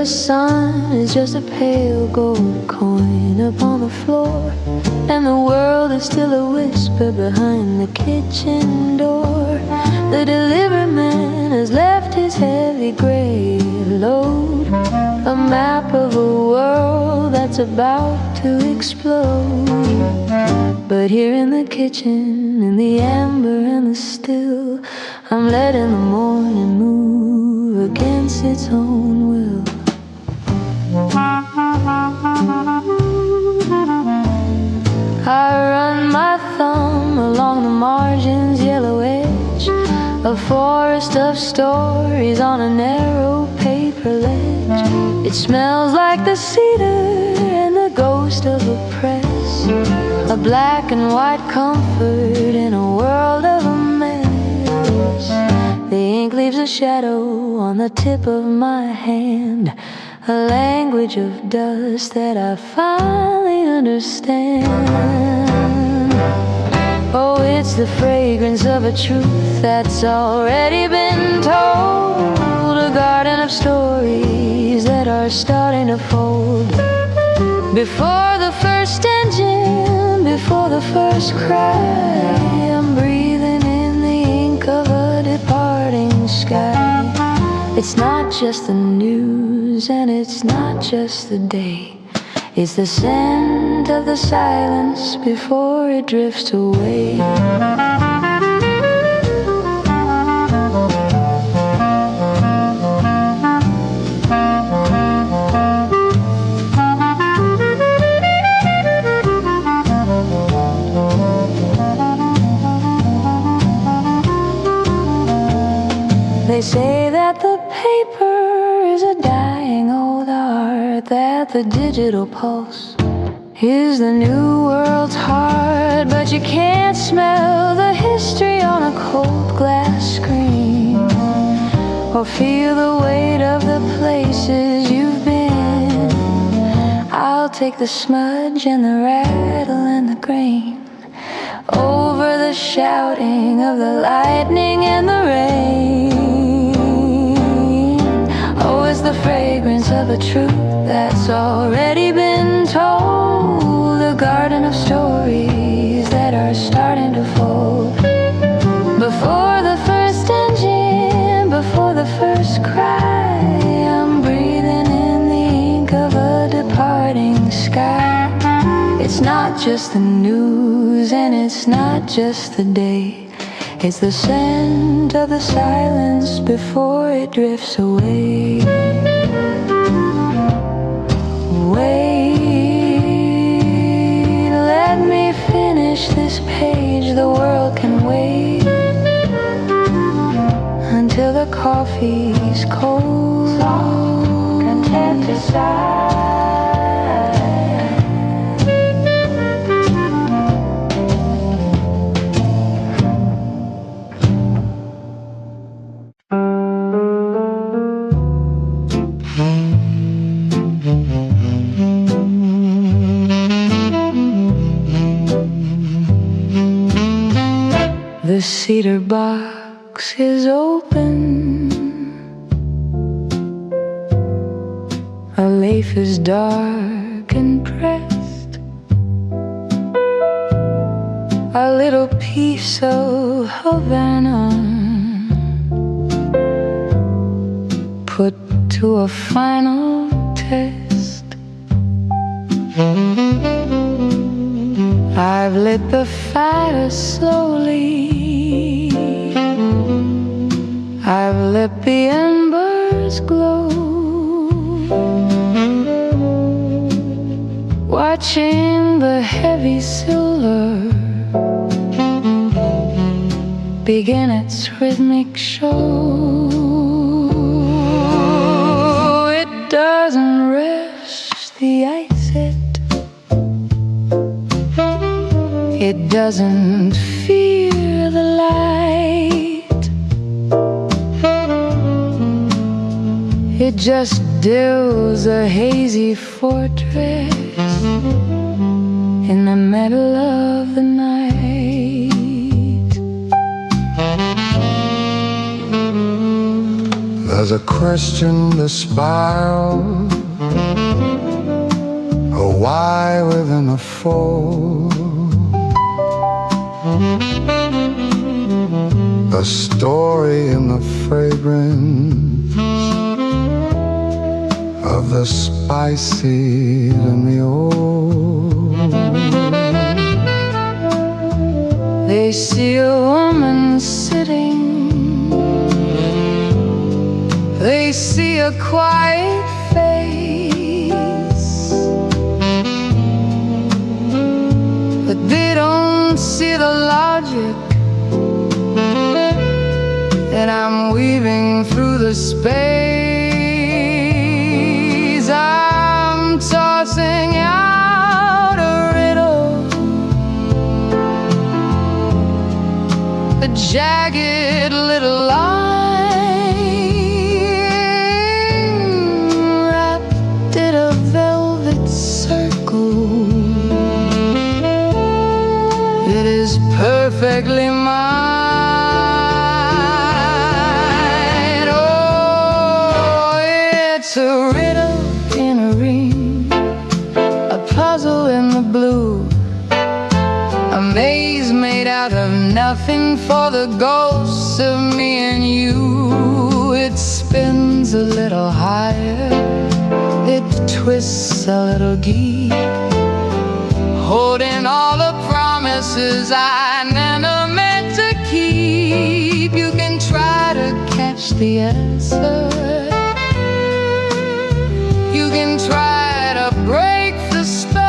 sun is just a pale gold coin upon the floor, and the world is still a whisper behind the kitchen door. The delivery man has left his heavy gray load, a map of a world that's about to explode. But here in the kitchen, in the amber and the still, I'm letting the morning move against its own will. I run my thumb along the margins, yellow edge, a forest of stories on a narrow paper ledge. It smells like the cedar and the ghost of a press, a black and white comfort in a world of a mess. The ink leaves a shadow on the tip of my hand, a language of dust that I finally understand. Oh, it's the fragrance of a truth that's already been told, a garden of stories that are starting to fold. Before the first engine, before the first cry, I'm breathing in the ink of a departing sky. It's not just the news and it's not just the day, it's the scent of the silence before it drifts away. They say that the paper is a dying old art, that the digital pulse is the new world's heart, but you can't smell the history on a cold glass screen, or feel the weight of the places you've been. I'll take the smudge and the rattle and the grain over the shouting of the lightning and the rain. Oh, it's the fragrance of a truth that's already been told, a garden of stories that are starting to fold. Before the first engine, before the first cry, I'm breathing in the ink of a departing sky. It's not just the news and it's not just the day, it's the scent of the silence before it drifts away. Wait, let me finish this page, the world can wait until the coffee's cold, content to sigh. The cedar box is open, a leaf is dark and pressed, a little piece of Havana put to a final test. I've lit the fire slowly, I've let the embers glow, watching the heavy silver begin its rhythmic show. It doesn't rush the ice, it doesn't fear the light, it just builds a hazy fortress in the middle of the night. as a question the spiral, a why within a fold, a story in the fragrance of the spicy and the old. They see a woman sitting, they see a quiet face, but they don't see the logic that I'm weaving through the space. I'm tossing out a riddle, a jagged little line wrapped in a velvet circle. It is perfectly mine. It's a riddle in a ring, a puzzle in the blue, a maze made out of nothing for the ghosts of me and you. It spins a little higher, it twists a little deep, holding all the promises I never meant to keep. You can try to catch the answer, you can try to break the spell,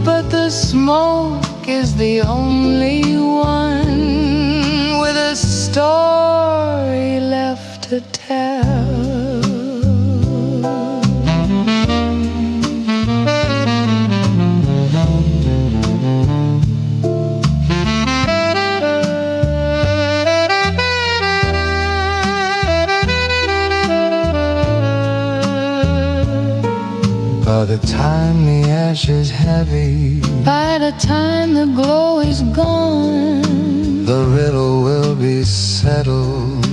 but the smoke is the only one with a story left to tell. By the time the ash is heavy, by the time the glow is gone, the riddle will be settled.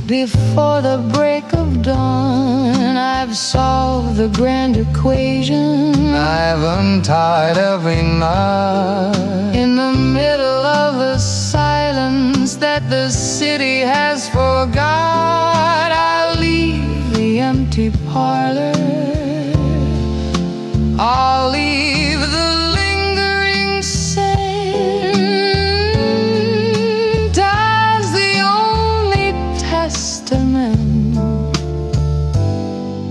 Before the break of dawn, I've solved the grand equation. I've untied every knot. In the middle of a silence that the city has forgot, I'll leave the empty parlor, I'll leave the lingering scent as the only testament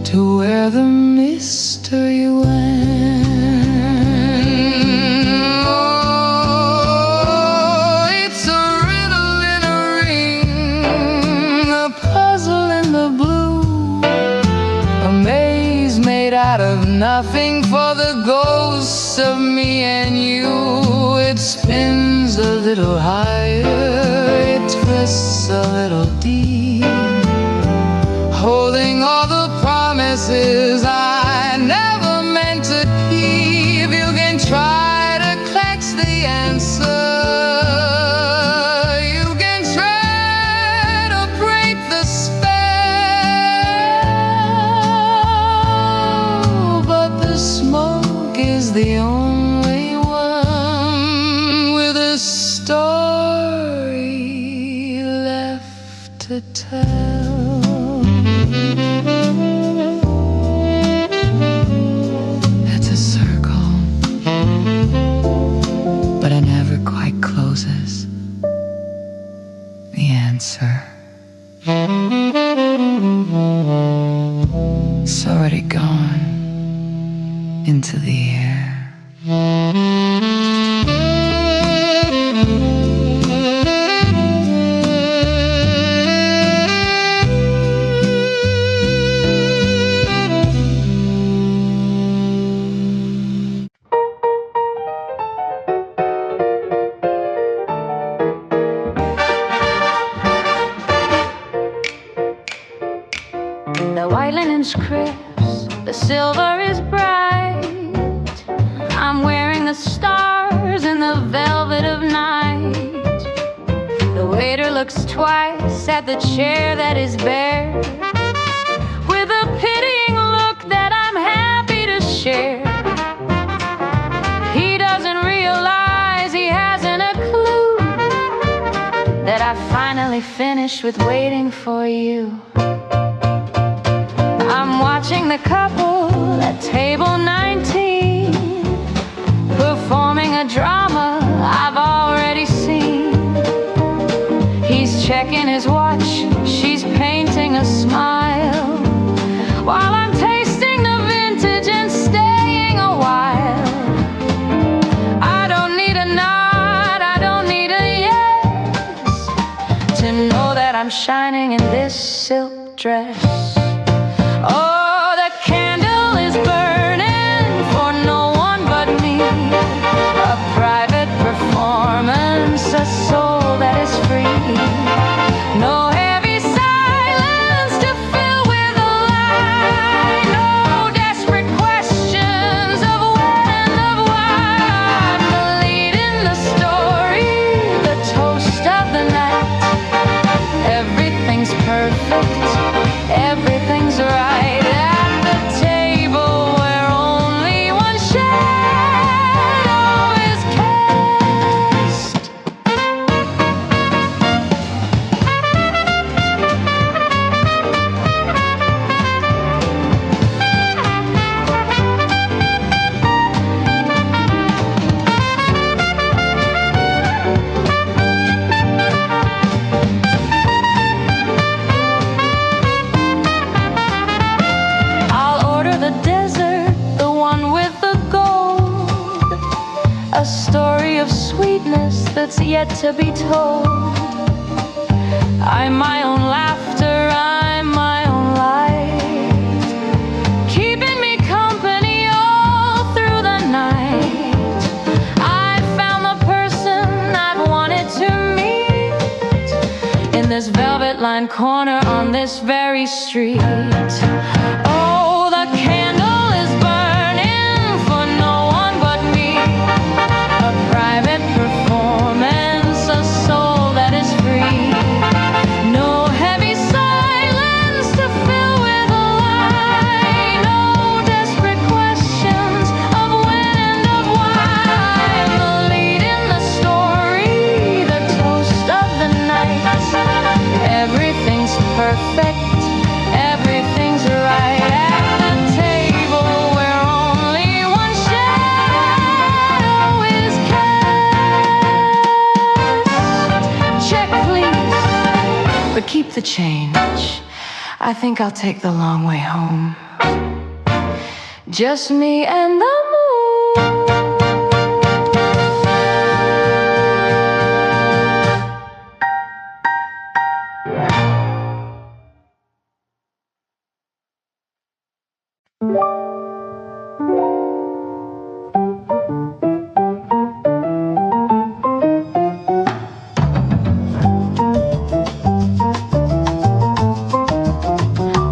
to where the mystery went. Oh, it's a riddle in a ring, a puzzle in the blue, a maze made out of nothing for the ghosts of me and you. It spins a little higher, it twists a little deep, holding all the promises I never meant to keep. You can try to catch the answer, you can try to break the spell, but the smoke is the only one with a story left to tell. It's a circle, but it never quite closes. The answer, it's already gone into the air. The white linen's crisp, the silver is bright. I'm wearing the stars in the velvet of night. The waiter looks looks twice at the chair that is bare, with a pitying look that I'm happy to share. He doesn't realize he hasn't a clue that I finally finished with waiting for you. I'm watching the couple at table 19, performing a drama I've already seen. He's checking his watch, she's painting a smile, while I'm tasting the vintage and staying a while. I don't need a nod, I don't need a yes, to know that I'm shining in this silk dress. Oh, the candle is burning for no one but me, a private performance, a soul that is free. No heavy silence to fill with a lie, no desperate questions of when and of why. I'm the lead in the story, the toast of the night. Everything's perfect, everything's right. At the table where only one shadow is cast. I'll order the desert, the one with the gold, a story of sweetness that's yet to be told. I'm my own laughter, I'm my own light, keeping me company all through the night. I found the person I've wanted to meet in this velvet-lined corner on this very street. Oh, the candle is burning for no one but me, a private performance, a soul that is free. No heavy silence to fill with a lie, no desperate questions of when and of why. I'm the lead in the story, the toast of the night. Everything's perfect, everything's right. At the table where only one shadow is cast. Check, please, but keep the change. I think I'll take the long way home. Just me and the moon.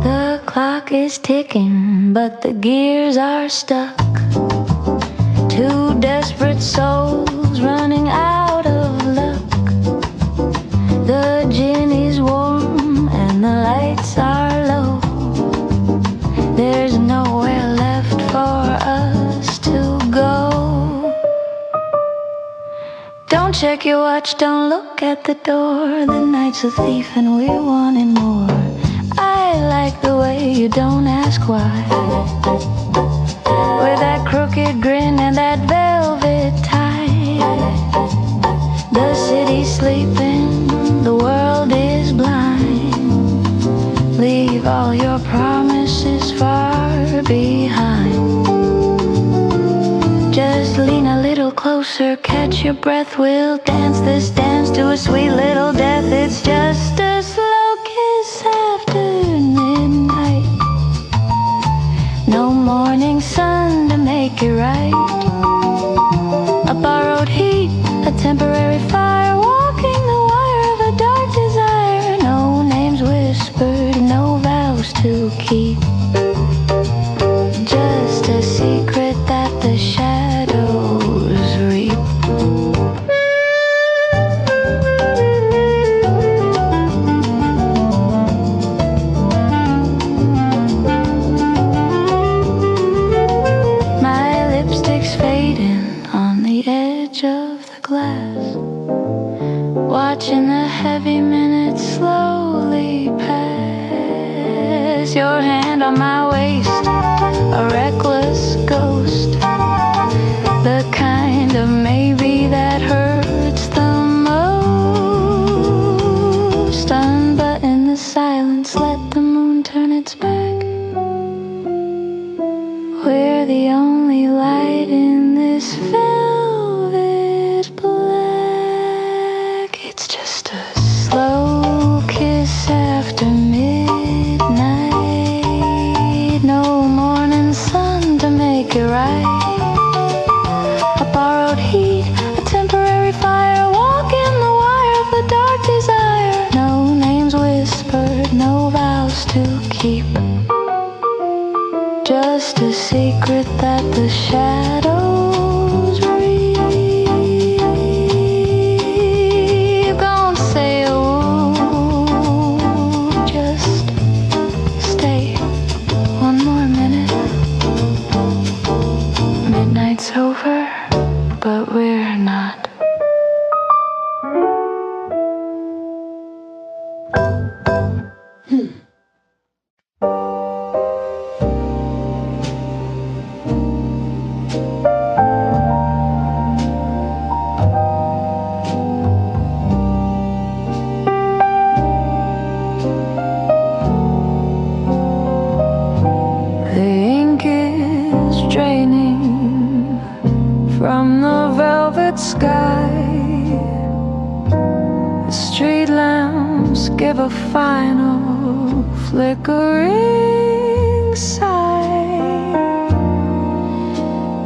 The clock is ticking, but the gears are stuck. Two desperate souls running out of luck. The gin is warm and the lights are low. There's nowhere left for us to go. Don't check your watch, don't look at the door. The night's a thief and we're wanting more. I like the way you don't ask why, with that crooked grin and that velvet tie. The city's sleeping, the world is blind. Leave all your promises far behind. Just lean a little closer, catch your breath. We'll dance this dance to a sweet little death. It's just a slow kiss after midnight. No morning sun to make it right. A borrowed heat, a temporary fire, walking the wire of a dark desire. No names whispered, no vows to keep. Just a secret that the shadows reap. the only light in this velvet black. It's just a slow kiss after midnight. No morning sun to make it right. A borrowed heat, a temporary fire. Walking the wire of the dark desire. No names whispered, no vows to keep. Just a secret that the shadows breathe. Don't say a word, just stay one more minute. Midnight's over, but we're not. From the velvet sky, the street lamps give a final flickering sigh.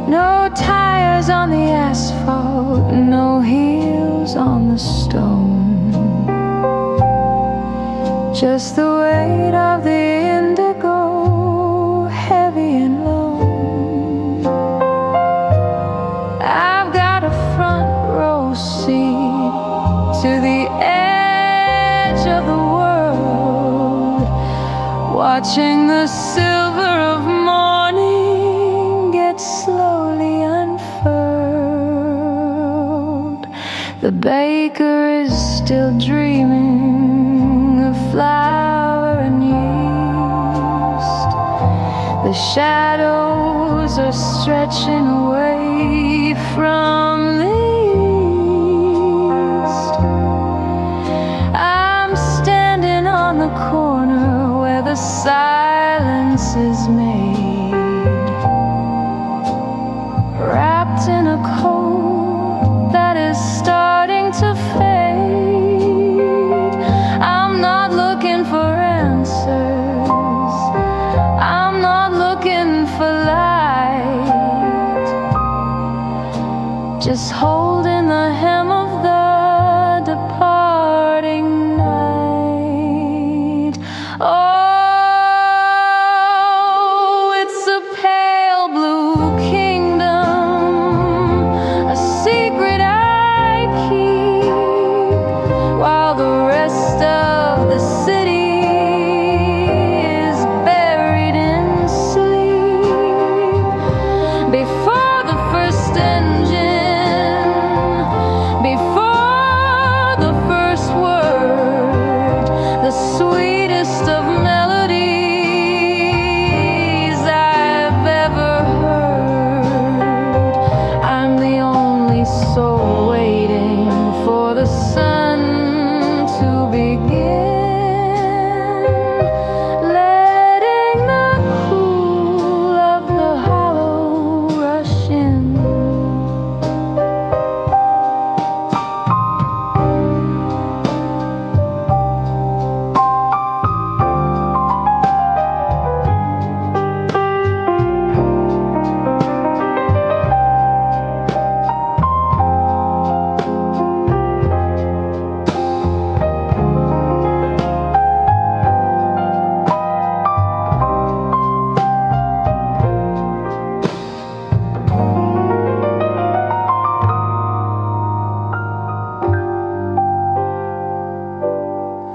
No tires on the asphalt, no heels on the stone. Just the weight of the indigo, heavy and low. To the edge of the world, watching the silver of morning get slowly unfurled. The baker is still dreaming of flour and yeast. The shadows are stretching away from the corner where the silence is made, wrapped in a coat that is starting to fade. I'm not looking for answers, I'm not looking for light, just holding the hem of the departing night. Oh, it's a pale blue kingdom, a secret I keep, while the rest of the city is buried in sleep. Before the first engine, before the first word, the sweetest of melodies I've ever heard. I'm the only soul waiting for the sun to begin, letting the cool of the hollow rush in.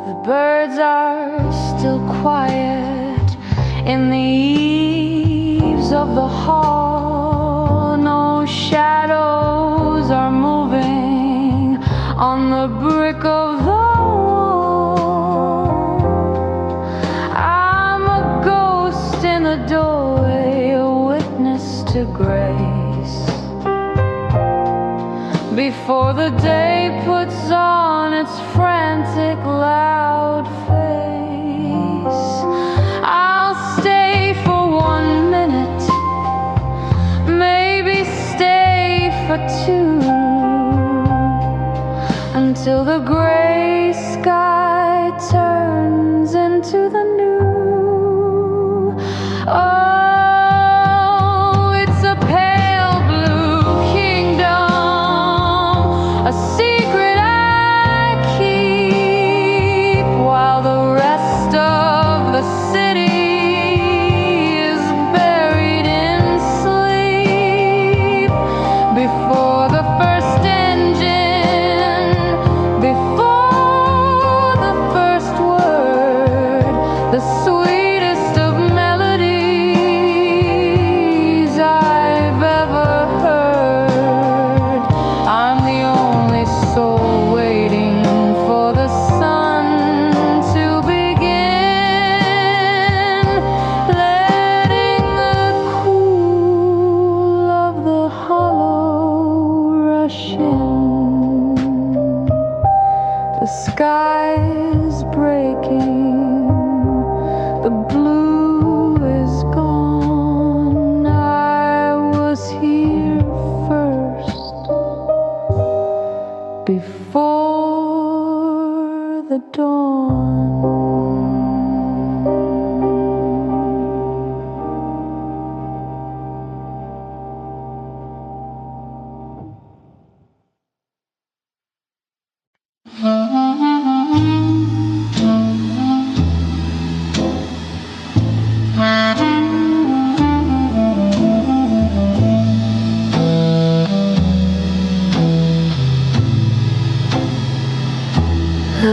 The birds are still quiet in the eaves of the hall. No shadows are moving on the brick of the wall. I'm a ghost in the doorway, a witness to grace. Before the day puts on its frantic loud face, I'll stay for 1 minute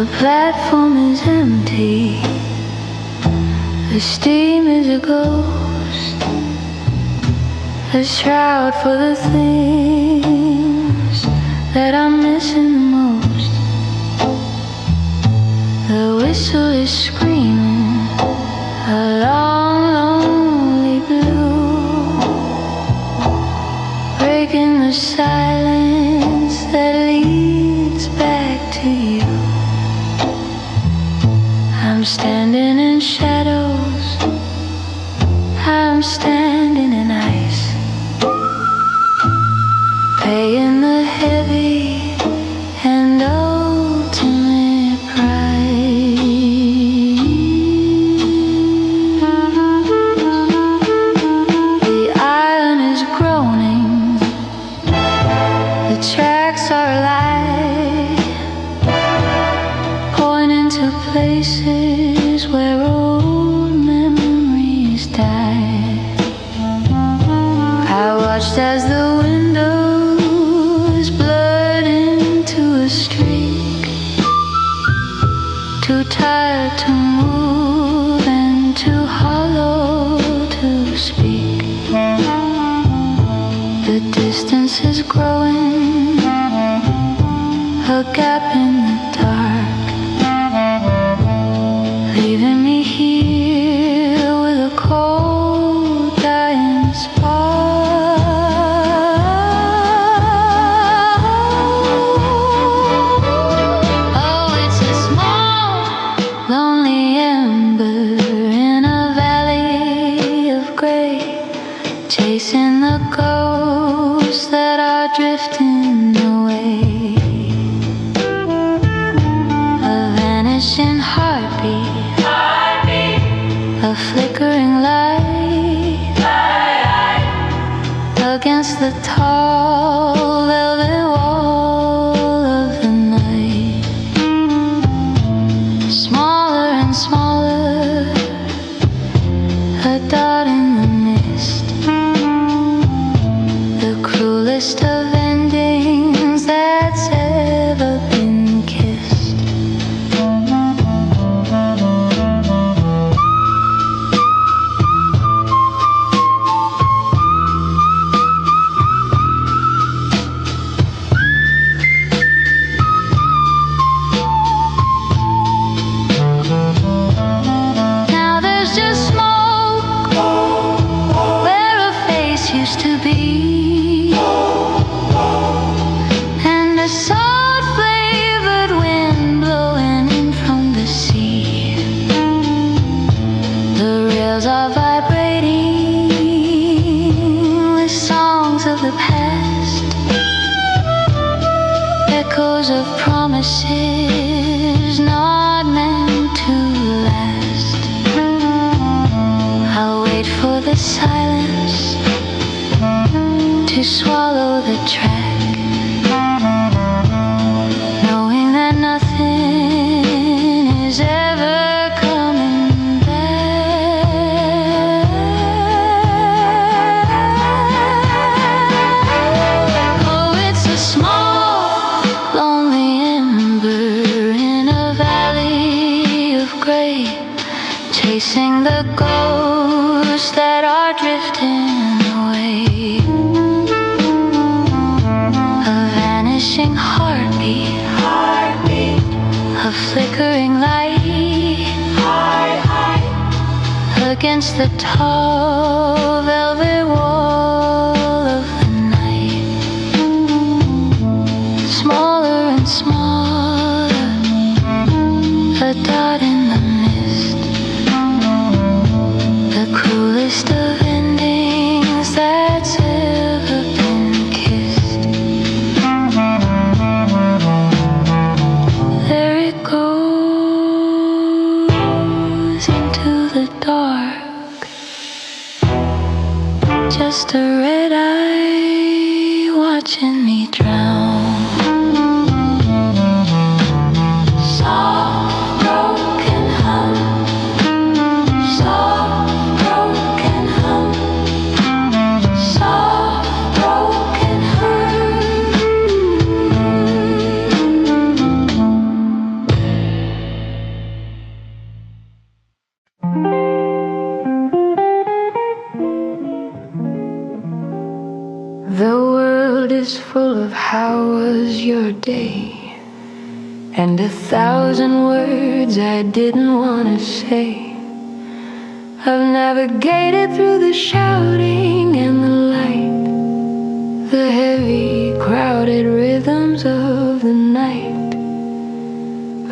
The platform is empty. The steam is a ghost, a shroud for the things that I'm missing the most. The whistle is screaming a long, lonely blue, breaking the silence that leads back to you. I'm standing in shadows, I'm standing in ice, paying the heavy and ultimate price. The iron is groaning, the tracks are alive, pointing to places where old memories die. I watched as the windows blurred into a streak, too tired to move and too hollow to speak. The distance is growing, a gap in the dark, leaving me here with a cold, dying spark. Oh, it's a small, lonely ember in a valley of gray, chasing the ghosts that are drifting away. A vanishing heartbeat, a flickering light, against the tall velvet wall of the night. Smaller and smaller, a dot in the mist, the cruelest of endings that's ever been kissed. Now there's just smoke where a face used to be, and a salt flavored wind blowing in from the sea. The rails are vibrating with songs of the past, echoes of promises not meant to last. I'll wait for the silence to swallow the track, knowing that nothing is ever coming back. Oh, it's a small, lonely ember in a valley of gray, chasing the ghosts that are drifting away. A vanishing heartbeat, a flickering light, against the tall velvet wall of the night. Smaller and smaller, a dot in the mist, the cruelest of endings that's ever been kissed. There it goes into the dark, just a red eye watching me drown. Soft broken hum, soft broken hum, soft broken hum. The world is full of how was your day, and 1,000 words I didn't want to say. I've navigated through the shouting and the light, the heavy, crowded rhythms of the night.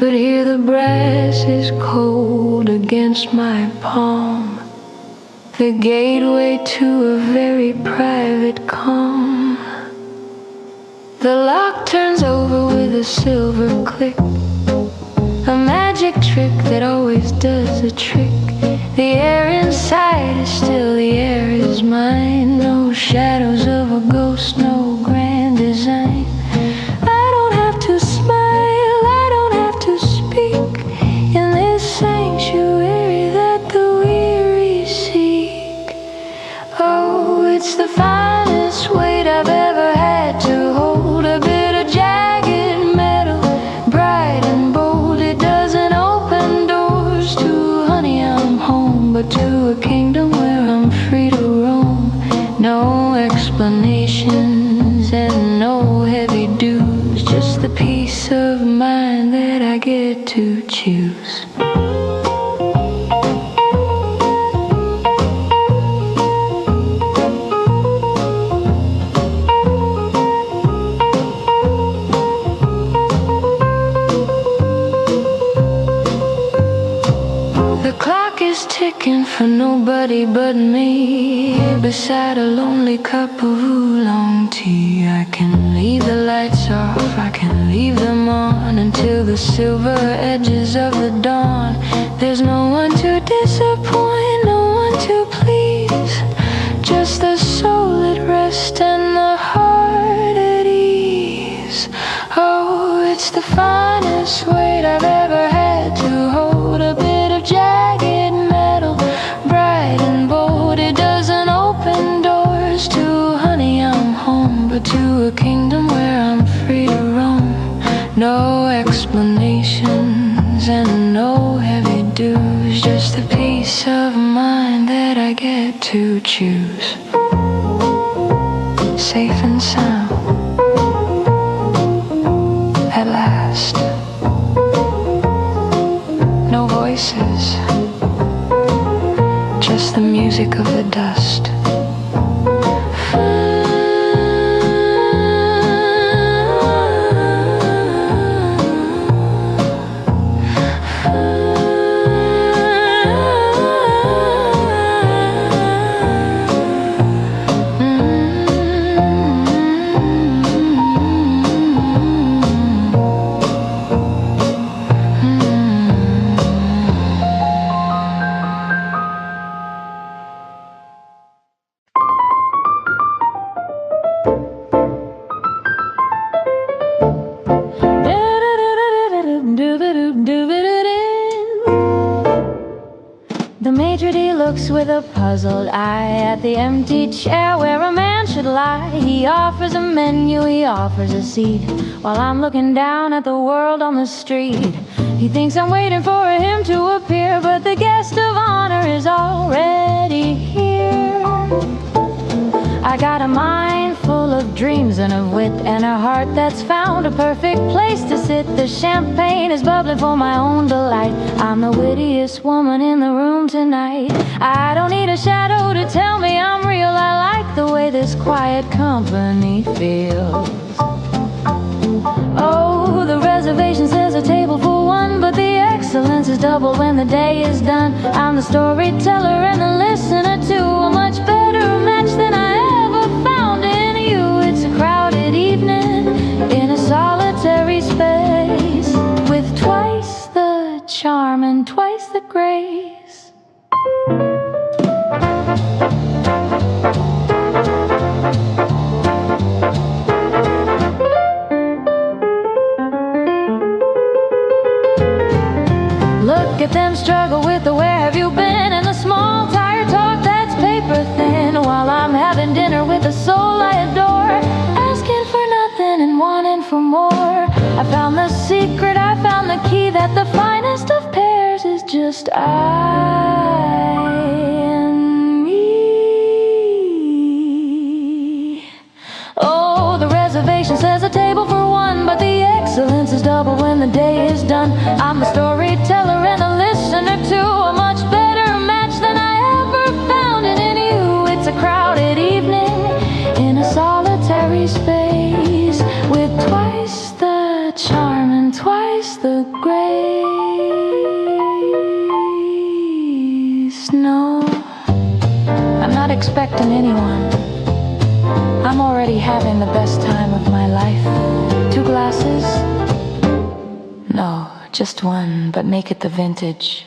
But here the brass is cold against my palm, the gateway to a very private calm. The lock turns over with a silver click, a magic trick that always does a trick. The air inside is still, the air is mine. No shadows of a ghost, no grand design. I don't have to smile, I don't have to speak in this sanctuary that the weary seek. Oh, it's the finest weight I've ever had to hold, a bit of jagged metal, bright and bold. It doesn't open doors to honey, I'm home, but to a kingdom where I'm free to roam. No explanations and no heavy dues, just the peace of mind that I get to choose. Ticking for nobody but me, beside a lonely cup of oolong tea. I can leave the lights off, I can leave them on until the silver edges of the dawn. There's no one to disappoint, no one to please, just the soul at rest and the heart at ease. Oh, it's the finest weight I've ever had to hold, a bit of jagged metal, bright and bold. It doesn't open doors to honey, I'm home, but to a kingdom where I'm free to roam. No explanations and no heavy dues, just the peace of mind that I get to choose. Safe and sound at last. No voices, just the music of the dust. With a puzzled eye at the empty chair where a man should lie. He offers a menu, he offers a seat, while I'm looking down at the world on the street. He thinks I'm waiting for him to appear, but the guest of honor is already here. I got a mind full of dreams and of wit, and a heart that's found a perfect place to sit. The champagne is bubbling for my own delight. I'm the wittiest woman in the room tonight. I don't need a shadow to tell me I'm real. I like the way this quiet company feels. Oh, the reservation says a table for one, but the excellence is doubled when the day is done. I'm the storyteller and the listener too, a much better match than I ever found in you. It's a crowded evening in a solitary space, with twice the charm and twice the grace. Look at them struggle with the where have you been, and the small tired talk that's paper thin, while I'm having dinner with the soul I adore, asking for nothing and wanting for more. I found the secret, I found the key, that the finest of pairs is just I and me. done. I'm a storyteller and a listener too, a much better match than I ever found in you. It's a crowded evening in a solitary space, with twice the charm and twice the grace. No, I'm not expecting anyone. I'm already having the best time of my life. 2 glasses? No, just one, but make it the vintage.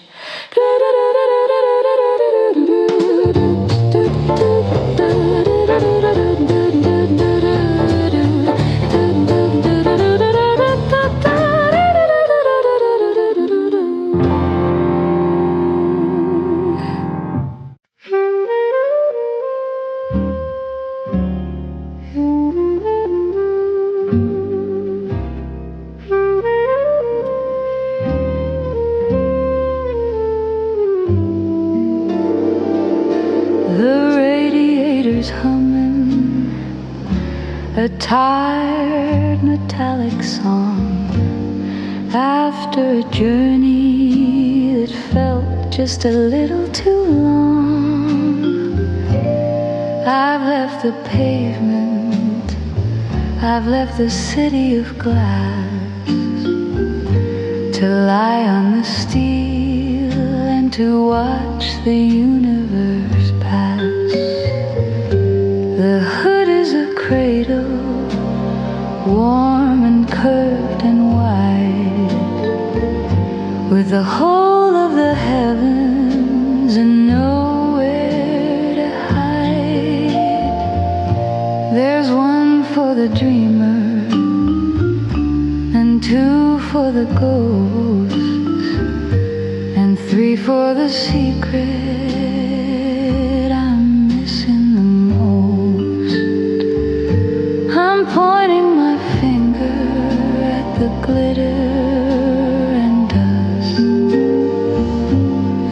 Humming a tired metallic song after a journey that felt just a little too long. I've left the pavement, I've left the city of glass, to lie on the steel and to watch the universe pass. The hood is a cradle, warm and curved and wide, with the whole of the heavens and nowhere to hide. There's one for the dreamer and 2 for the ghosts and 3 for the secret I'm missing the most. I'm pointing my finger at the glitter and dust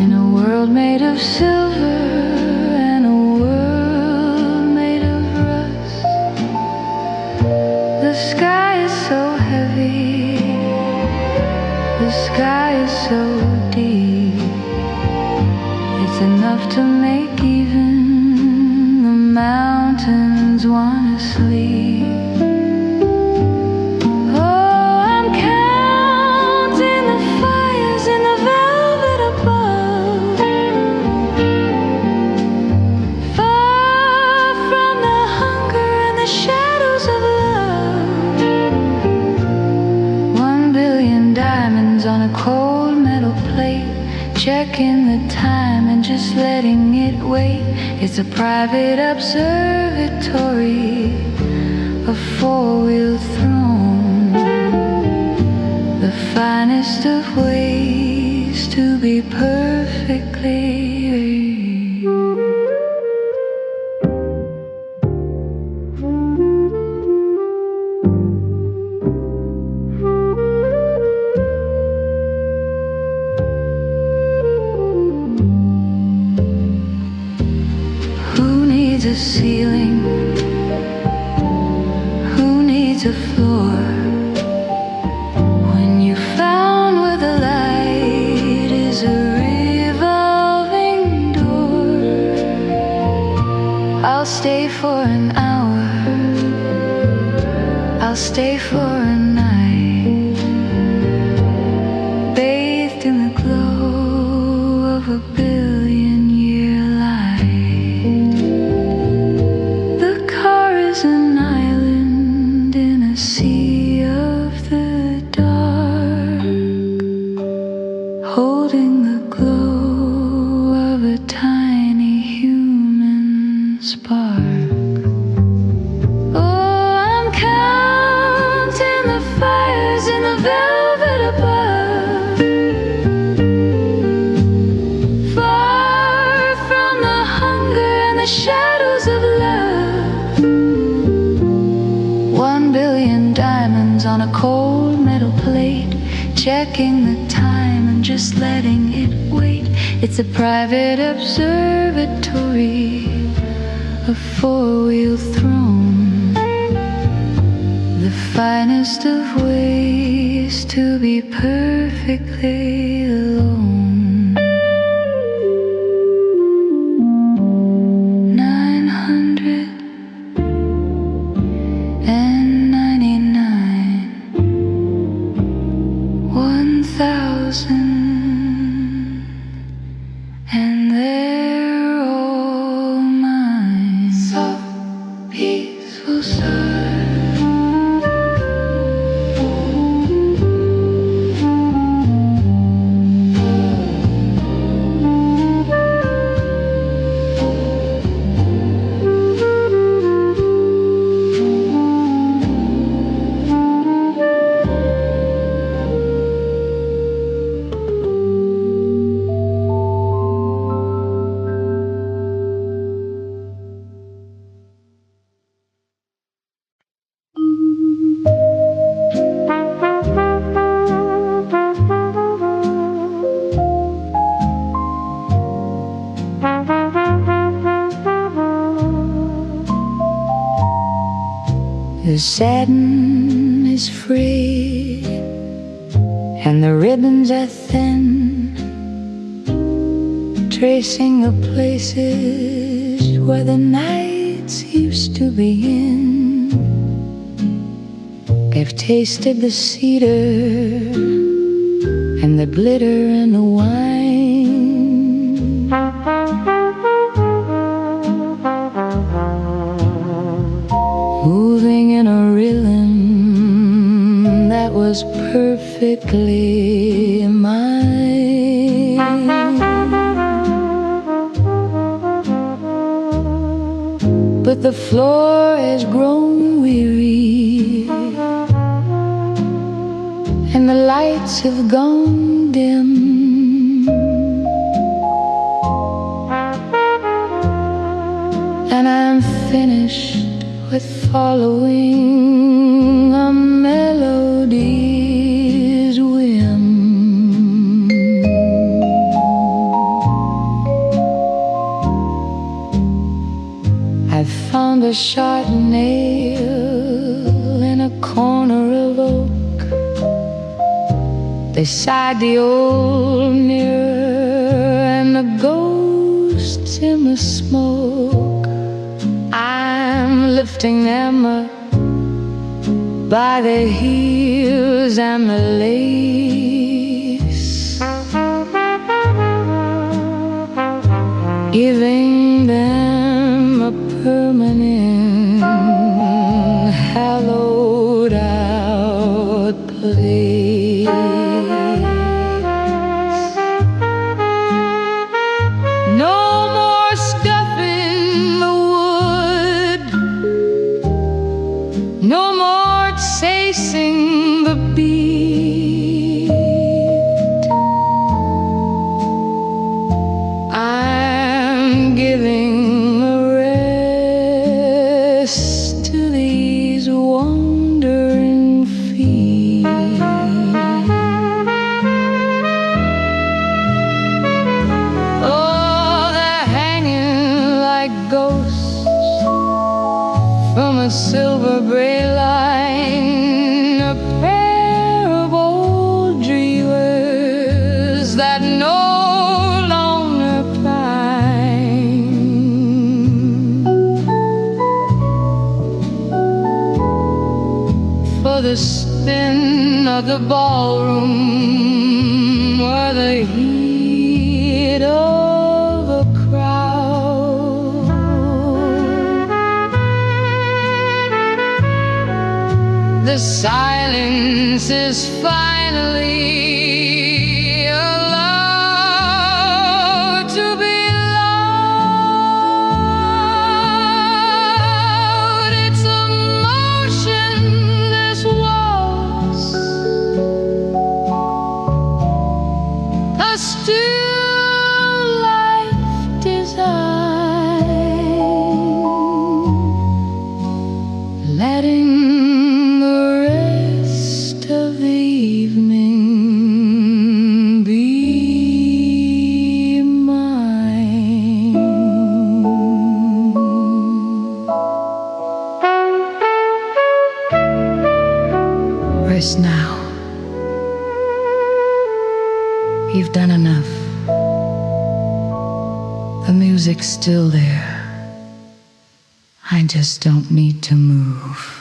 in a world made of silver and a world made of rust. The sky is so heavy, the sky is so deep, it's enough to make even the mountains wanna sleep. Oh, I'm counting the fires in the velvet above, far from the hunger and the shadows of love. 1 billion diamonds on a cold metal plate, checking the time and just letting it wait. It's a private observatory, a 4-wheel throne, the finest of ways to be perfectly. A ceiling, who needs a floor, when you found where the light is a revolving door. I'll stay for an hour, I'll stay for a night, bathed in the glow of a billion-year light. An island in a sea of the dark, holding the glow of a tiny human spark. Oh, I'm counting the fires in the velvet above, far from the hunger and the shadows of love. 1 billion diamonds on a cold metal plate, checking the time and just letting it wait. It's a private observatory, a 4-wheel throne, the finest of ways used to be perfectly alone. 999, 1,000, and they're all mine. Soft, peaceful surf. The satin is free and the ribbons are thin, tracing the places where the nights used to begin. They've tasted the cedar and the glitter and the wine. Moving in a rhythm that was perfectly mine. But the floor has grown weary and the lights have gone dim, and I'm finished with following a melody's whim. I found a sharp nail in a corner of oak beside the old mirror and the ghosts in the smoke. I'm lifting them up by the heels and the lace, giving them a permanent, hallowed out place. No more stuffing the wood, no more chasing the beat. I'm giving a rest to these wandering feet. Oh, they're hanging like ghosts from a silver braid line, a pair of old dreamers that no longer pine. For the spin of the ballroom or the heat of a crowd, the silence is finally allowed to be loud. It's a motionless waltz, a still life design, letting the rest of the evening be mine. Rest now You've done enough. The music's still there. I just don't need to move.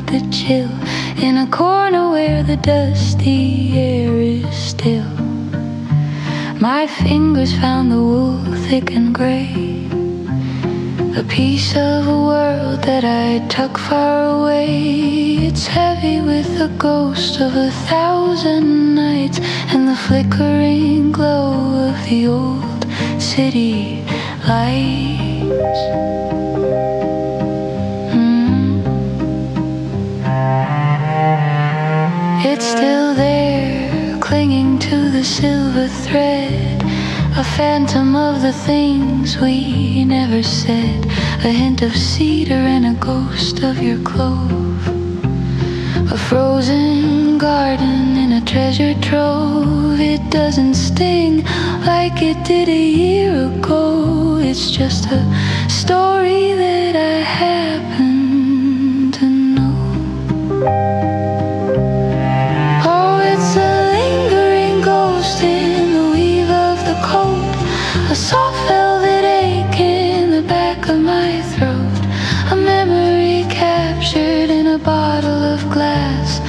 The chill in a corner where the dusty air is still. My fingers found the wool thick and gray, a piece of a world that I tuck far away. It's heavy with the ghost of 1,000 nights and the flickering glow of the old city lights. It's still there, clinging to the silver thread, a phantom of the things we never said, a hint of cedar and a ghost of your clove, a frozen garden in a treasure trove. It doesn't sting like it did a year ago. It's just a story that I happen to know. A soft velvet ache in the back of my throat, a memory captured in a bottle of glass,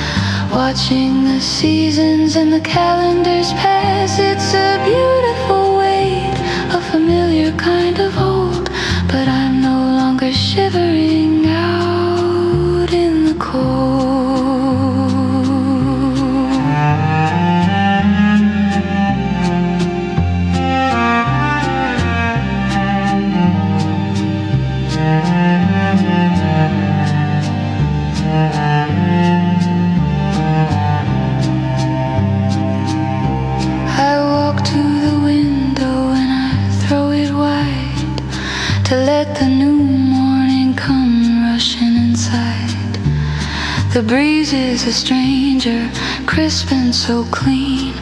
watching the seasons and the calendars pass. It's a beautiful weight, a familiar kind of old, but I'm no longer shivering out in the cold. To let the new morning come rushing inside. The breeze is a stranger, crisp and so clean,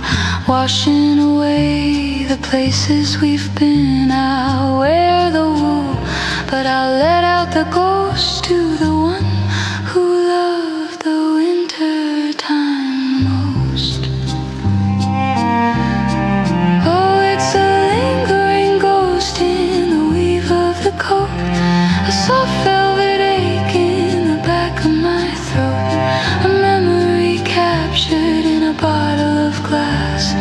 washing away the places we've been. I'll wear the wool, but I'll let out the ghost to the one who loved the winter time most. Oh, it's a lingering ghost in the weave of the coat, a soft velvet ache in the back of my throat, a memory captured in a bottle of glass,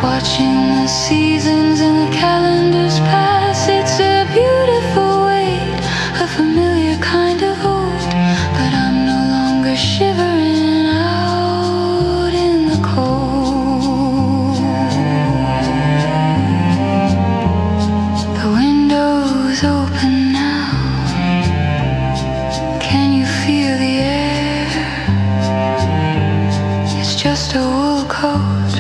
watching the seasons and the calendars pass. It's a beautiful weight, a familiar kind of old, but I'm no longer shivering out in the cold. The window's open now. Can you feel the air? It's just a wool coat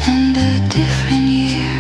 and a different year.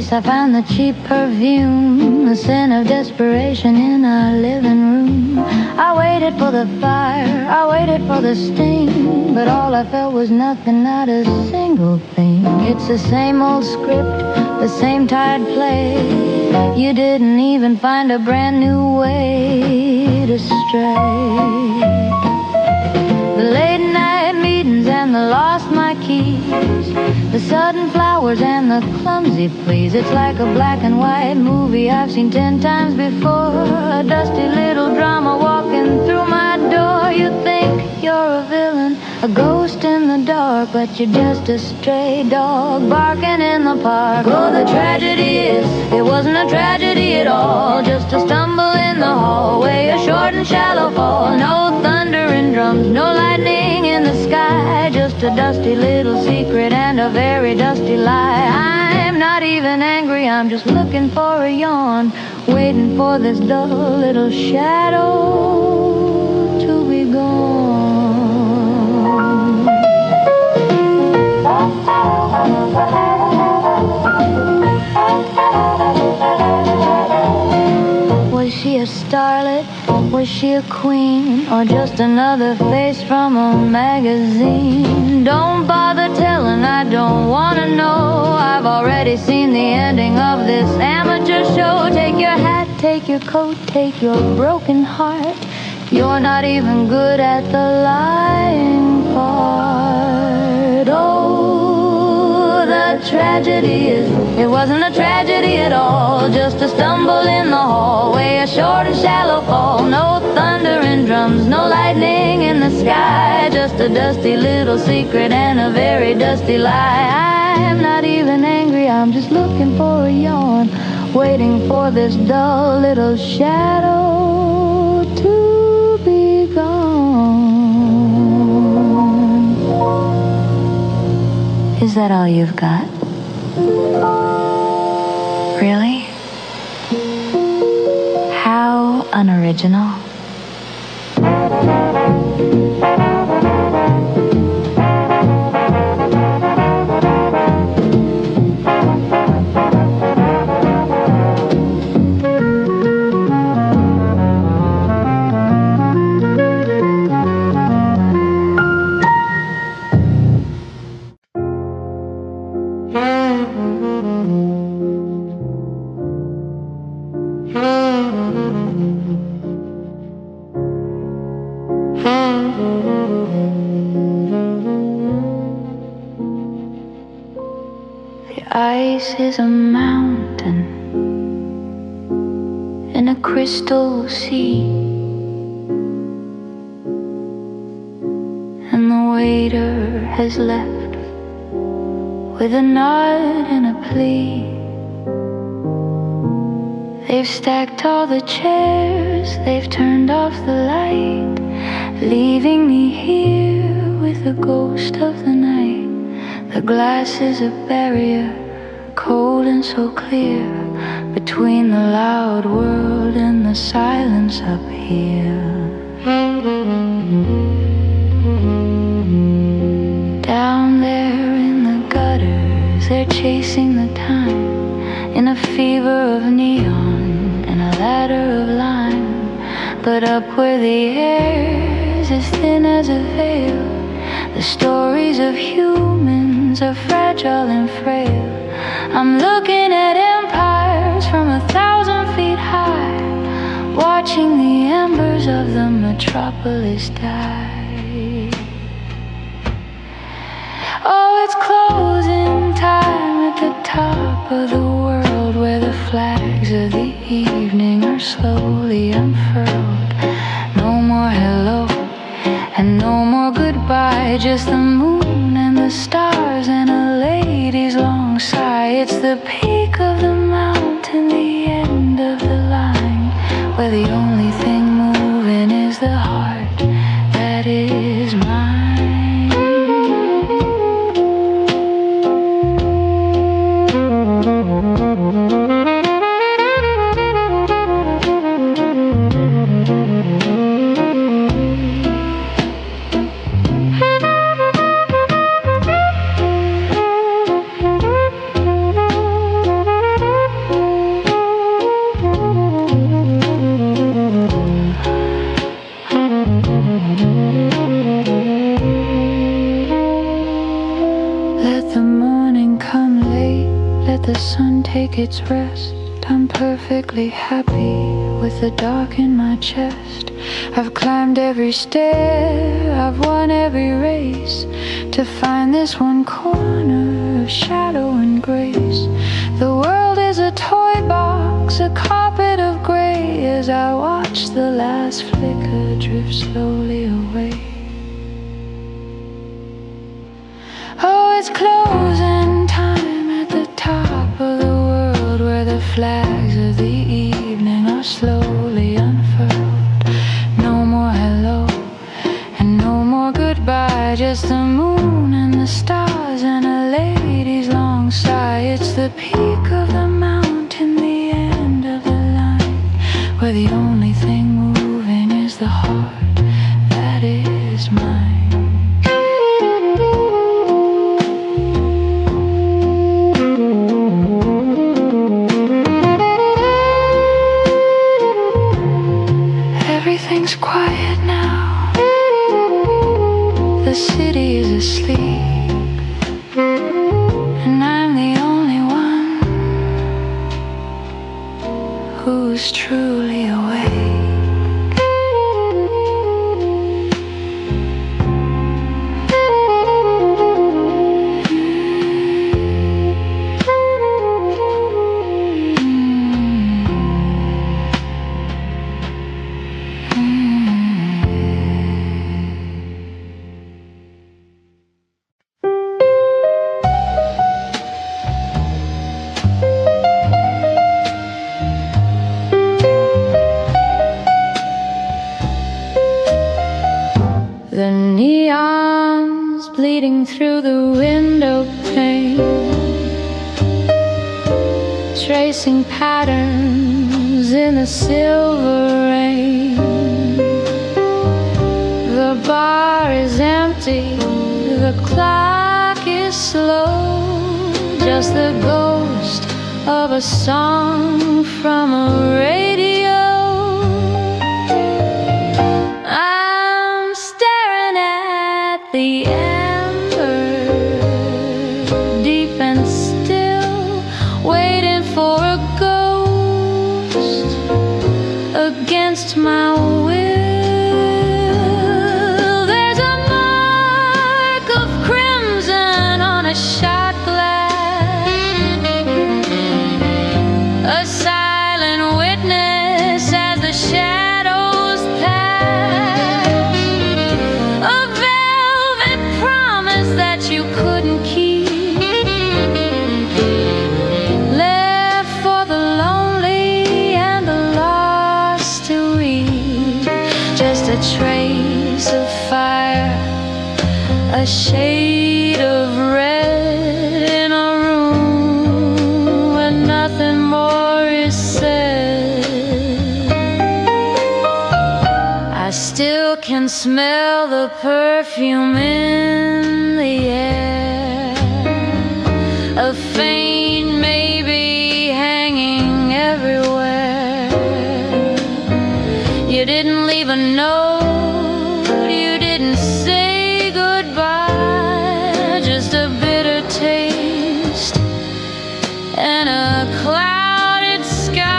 place I found the cheap perfume, the scent of desperation in our living room. I waited for the fire, I waited for the sting, but all I felt was nothing, not a single thing. It's the same old script, the same tired play. You didn't even find a brand new way to stray. The late night meetings and the lost my keys, the sudden flowers and the clumsy please. It's like a black and white movie I've seen 10 times before. A dusty little drama walking through my door. You think you're a villain, a ghost in the dark, but you're just a stray dog barking in the park. Oh, the tragedy is, it wasn't a tragedy at all, just a stumble in the hallway, a short and shallow fall. No thunder and drums, no lightning in the sky, just a dusty little secret and a very dusty lie. I'm not even angry, I'm just looking for a yawn, waiting for this dull little shadow to be gone. Was she a starlet? Was she a queen? Or just another face from a magazine? Don't bother telling, I don't want to know. I've already seen the ending of this amateur show. Take your hat, take your coat, take your broken heart. You're not even good at the lying part. Oh, the tragedy is, it wasn't a tragedy at all, just a stumble in the hallway, a short and shallow fall. No thunder and drums, no lightning in the sky, just a dusty little secret and a very dusty lie. I'm not even angry, I'm just looking for a yawn, waiting for this dull little shadow to be gone. Is that all you've got? Really? How unoriginal. Ice is a mountain in a crystal sea, and the waiter has left with a nod and a plea. They've stacked all the chairs, they've turned off the light, leaving me here with the ghost of the night. The glass is a barrier, cold and so clear, between the loud world and the silence up here. Down there in the gutters, they're chasing the time in a fever of neon and a ladder of lime. But up where the air's as thin as a veil, the stories of humans are fragile and frail. I'm looking at empires from 1,000 feet high, watching the embers of the metropolis die. Oh, it's closing time at the top of the world, where the flags of the evening are slowly unfurled. No more hello and no more goodbye, just the moon and the stars and a lady's long sigh. It's the peak of the mountain, the end of the line, where the only thing moving is the heart that is mine. Let the morning come late, let the sun take its rest. I'm perfectly happy with the dark in my chest. I've climbed every stair, I've won every race, to find this one corner of shadow and grace. The world is a toy box, a carpet of gray, as I watch the last flicker drift slowly away. Oh, it's closing time at the top of the world, where the flags of the evening are slowly unfurled. No more hello and no more goodbye, just the moon and the stars and a lady's long sigh. It's the peak of the mountain, the end of the line, where the only thing moving is the heart that is mine. Everything's quiet now, the city is asleep, and I'm the only one who's truly awake. The neons bleeding through the window pane, tracing patterns in the silver rain. The bar is empty, the clock is slow, just the ghost of a song from a radio. The ember, deep and still, waiting for a ghost against my will. There's a mark of crimson on a shot glass, a silent witness as the shadows pass. That you couldn't keep, left for the lonely and the lost to read. Just a trace of fire, a shade of red in a room where nothing more is said. I still can smell the perfume in the air, a faint maybe hanging everywhere. You didn't leave a note, you didn't say goodbye, just a bitter taste and a clouded sky.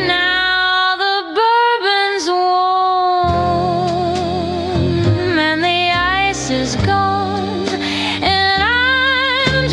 Now the bourbon's warm and the ice is gone, and I'm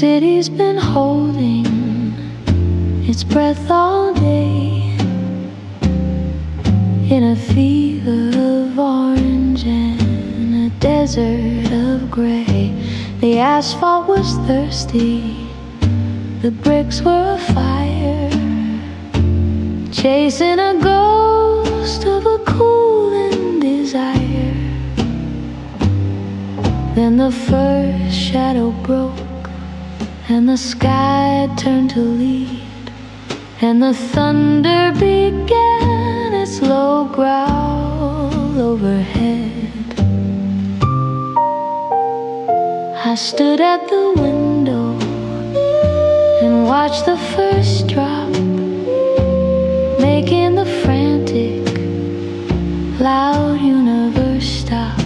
city's been holding its breath all day in a fever of orange and a desert of gray. The asphalt was thirsty, the bricks were afire, chasing a ghost of a cooling desire. Then the first shadow broke and the sky turned to lead, and the thunder began its low growl overhead. I stood at the window and watched the first drop, making the frantic, loud universe stop.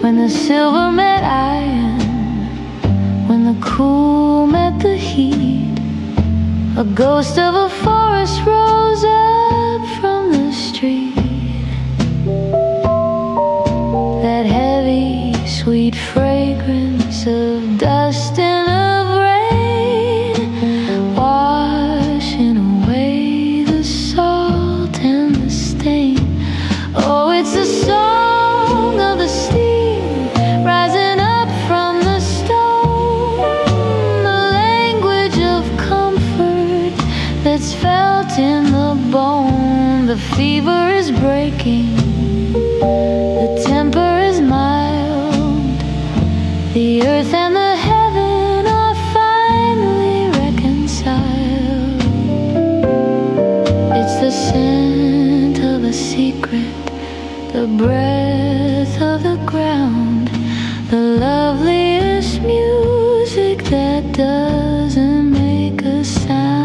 When the silver met iron, when the cool met the heat, a ghost of a forest rose up from the street. That heavy, sweet fragrance of dust and of rain, washing away the salt and the stain. Oh, it's the song of the steam rising up from the stone, the language of comfort that's felt in the bone. The fever is breaking, the temper is mild, the earth and the heaven are finally reconciled. It's the scent of a secret, the breath of the ground, the loveliest music that doesn't make a sound.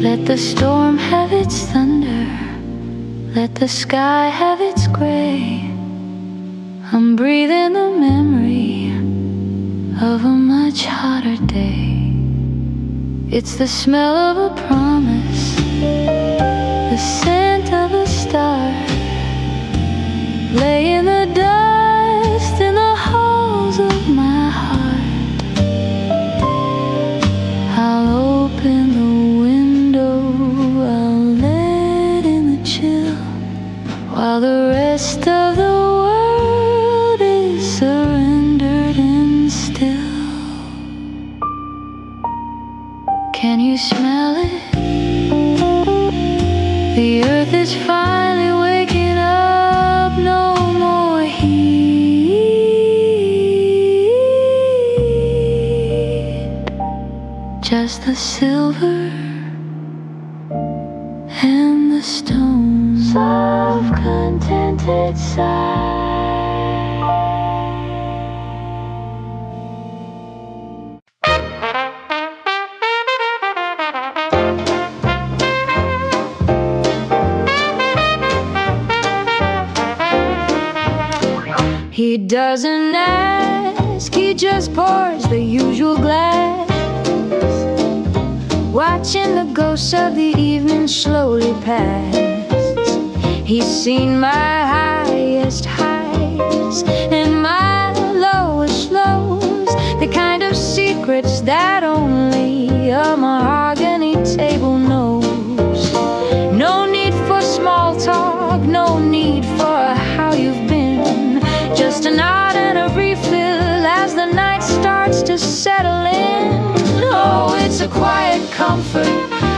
Let the storm have its thunder, let the sky have its gray. I'm breathing the memory of a much hotter day. It's the smell of a promise, the scent of a star, lay in the dust in the halls of my heart. I'll open the window, I'll let in the chill, while the rest of the world is surrendered and still. Can you smell it? The earth is finally waking up, no more heat, just the silver and the stones of contented sight. He doesn't ask, he just pours the usual glass, watching the ghosts of the evening slowly pass. He's seen my highest highs and my lowest lows, the kind of secrets that only a mahogany table knows. No need for small talk, no need for how you've been, just a nod and a refill as the night starts to settle in. Oh, it's a quiet comfort,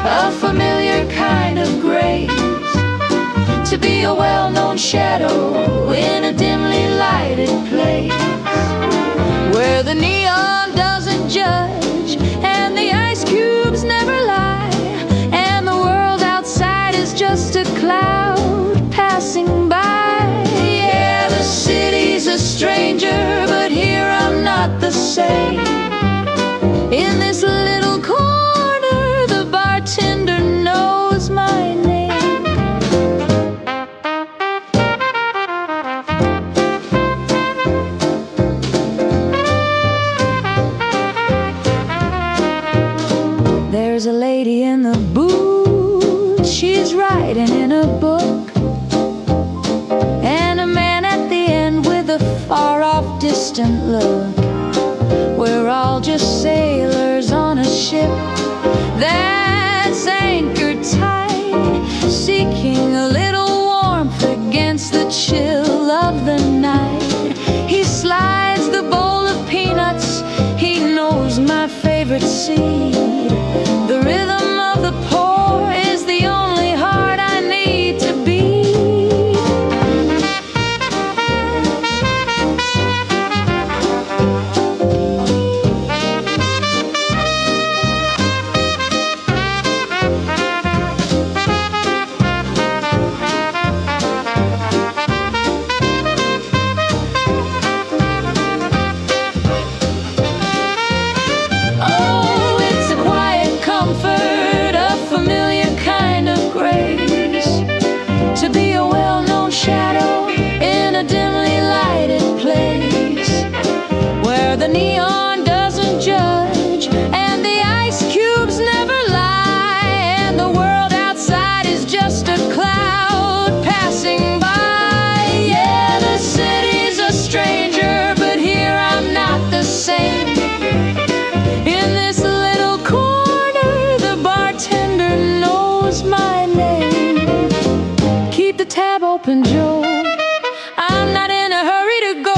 a familiar kind of grace, to be a well-known shadow in a dimly lighted place, where the neon doesn't judge and the ice cubes never lie, and the world outside is just a cloud passing by. Yeah, the city's a stranger, but here I'm not the same. In this little corner, the bartender knows my name. There's a lady in the booth, she's writing in a book, and a man at the end with a far-off distant look. We're all just sailors on a ship that's anchored tight, seeking a little warmth against the chill of the night. He slides the bowl of peanuts, he knows my favorite seed. The rhythm of the pour is the only heart I need to beat. To be a well-known shadow in a dimly lighted place, where the neon doesn't judge and the ice cubes never lie, and the world outside is just a cloud passing by. Yeah, the city's a stranger, but here I'm not the same. In this little corner, the bartender knows my name. Keep the tab open, Joe, I'm not in a hurry to go.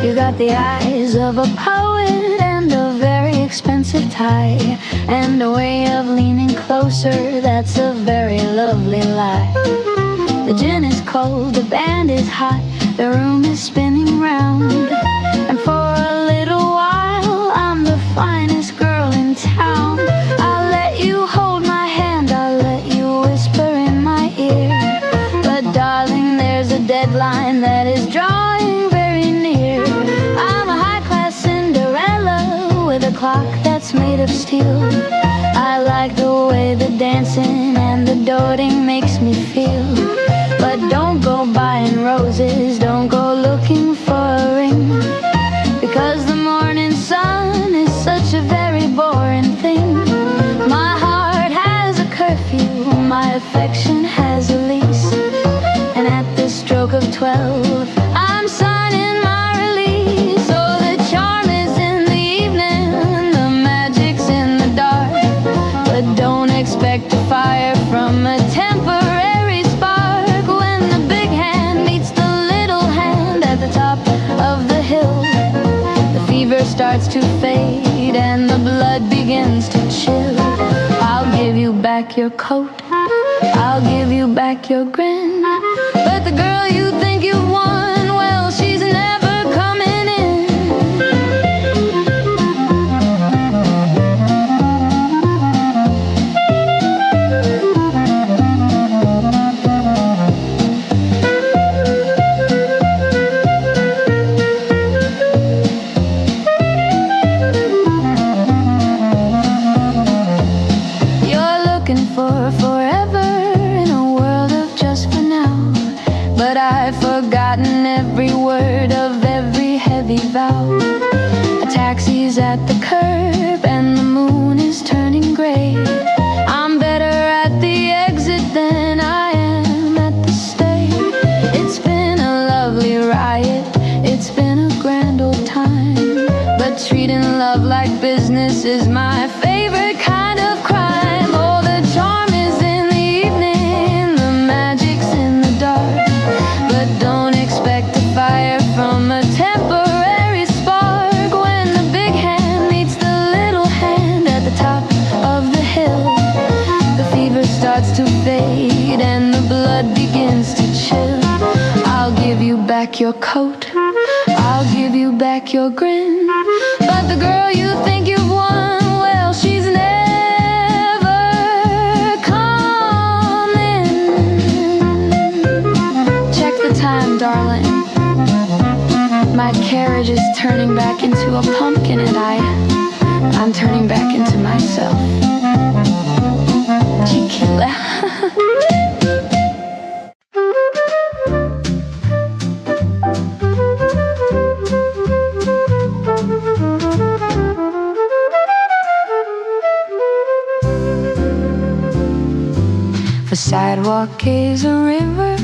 You got the eyes of a poet and a very expensive tie, and a way of leaning closer that's a very lovely lie. The gin is cold, the band is hot, the room is spinning round, and for a little while I'm the finest girl in town. I'll let you hold my hand, I'll let you whisper in my ear, but darling, there's a deadline that is drawing very near. I'm a high-class Cinderella with a clock that's made of steel. I like the way the dancing and the doting makes me feel. But don't go buying roses, don't go looking for a ring, because the morning sun is such a very boring thing. My heart has a curfew, my affection has a lease, and at the stroke of 12 I'm signing my release. So the charm is in the evening, the magic's in the dark, but don't expect a fire from a temporary spark. When the big hand meets the little hand at the top of the hill, the fever starts to fade and the blood begins to chill. I'll give you back your coat, I'll give you back your grin, but the girl you think you've won, well, she's never coming in. You're looking for forever in a world of just for now, but I've forgotten every word of every heavy vow. A taxi's at the curb and the moon is turning gray. I'm better at the exit than I am at the stay. It's been a lovely riot, it's been a grand old time, but treating love like business is my favorite kind of crime. Oh, the charm is in the evening, the magic's in the dark, but don't expect a fire from a temporary spark. When the big hand meets the little hand at the top of the hill, the fever starts to fade and the blood back your coat, I'll give you back your grin. But the girl you think you've won, well, she's never coming. Check the time, darling. My carriage is turning back into a pumpkin, and I'm turning back into myself. Tequila. The sidewalk is a river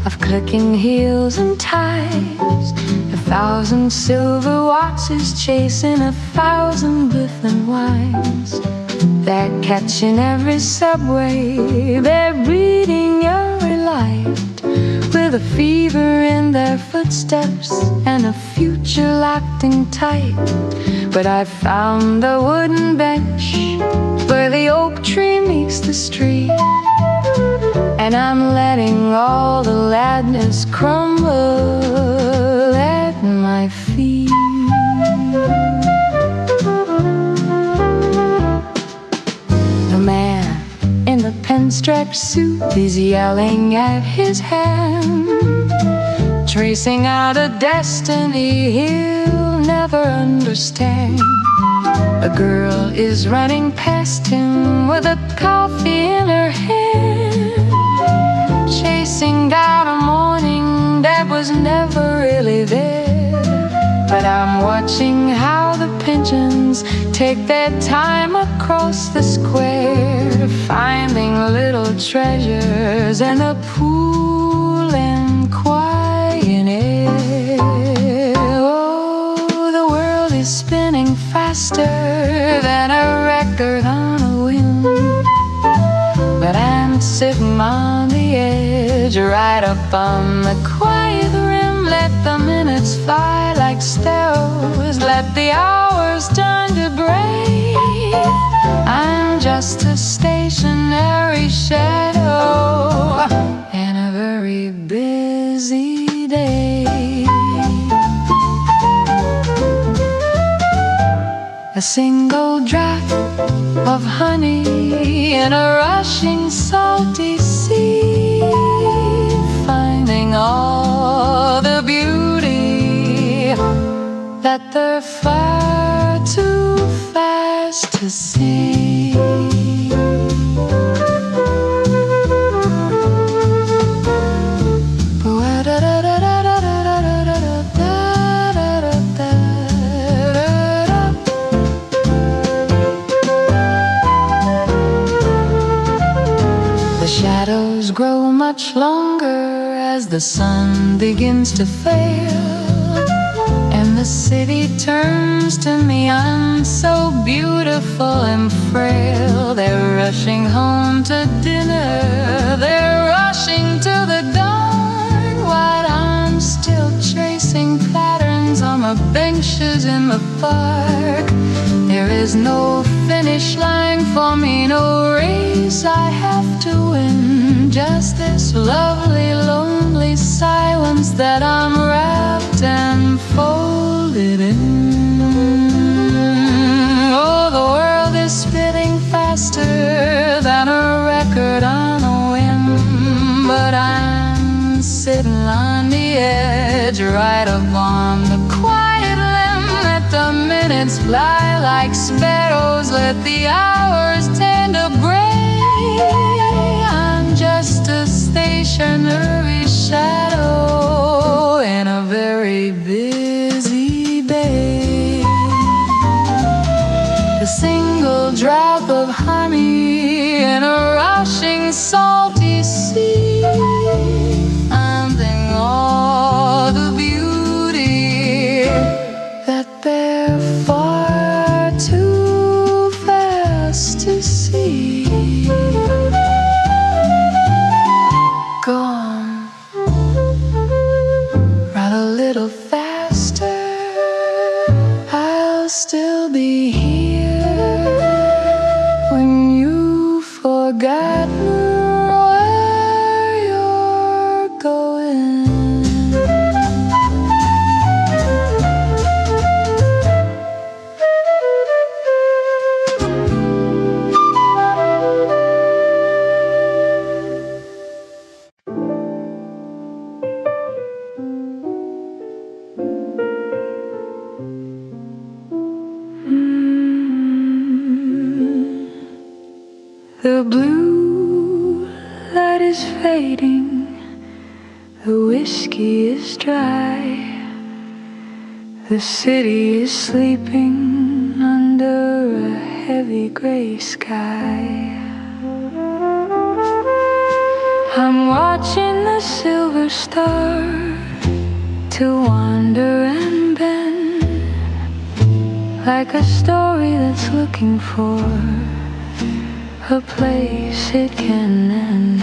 of clicking heels and ties. 1,000 silver watches chasing 1,000 Biffin wines. They're catching every subway, they're breathing every light, with a fever in their footsteps and a future locked in tight. But I found a wooden bench where the oak tree meets the street, and I'm letting all the ladness crumble at my feet. The man in the pinstripe suit is yelling at his hand, tracing out a destiny he'll never understand. A girl is running past him with a coffee in her hand, chasing down a morning that was never really there. But I'm watching how the pigeons take their time across the square, finding little treasures in the pool and quiet air. Oh, the world is spinning faster than a record on a whim, but I'm sitting on the edge, right up on the quiet rim. Let the minutes fly like sparrows, let the hours turn to breathe. I'm just a stationary shadow in a very busy day. A single drop of honey in a rushing salty sea, finding all the beauty that they're far too fast to see. The shadows grow much longer as the sun begins to fail, and the city turns to me. I'm so beautiful and frail. They're rushing home to dinner, they're rushing to the dawn, while I'm still tracing patterns on the benches in the park. There is no finish line for me, no race I have to win, just this lovely, lonely silence that I'm wrapped and folded in. Oh, the world is spinning faster than a record on a whim, but I'm sitting on the edge, right up on the quiet limb. Let the minutes fly like sparrows, let the hours tend to gray. I'm just a stationary shadow in a very busy bay. A single drop of honey in a rushing salty sea, finding all the beauty that they're far too fast to see. Go on, run a little faster, I'll still be here when you've forgotten where you're going. The blue light is fading, the whiskey is dry, the city is sleeping under a heavy gray sky. I'm watching the silver star to wander and bend, like a story that's looking for a place it can end.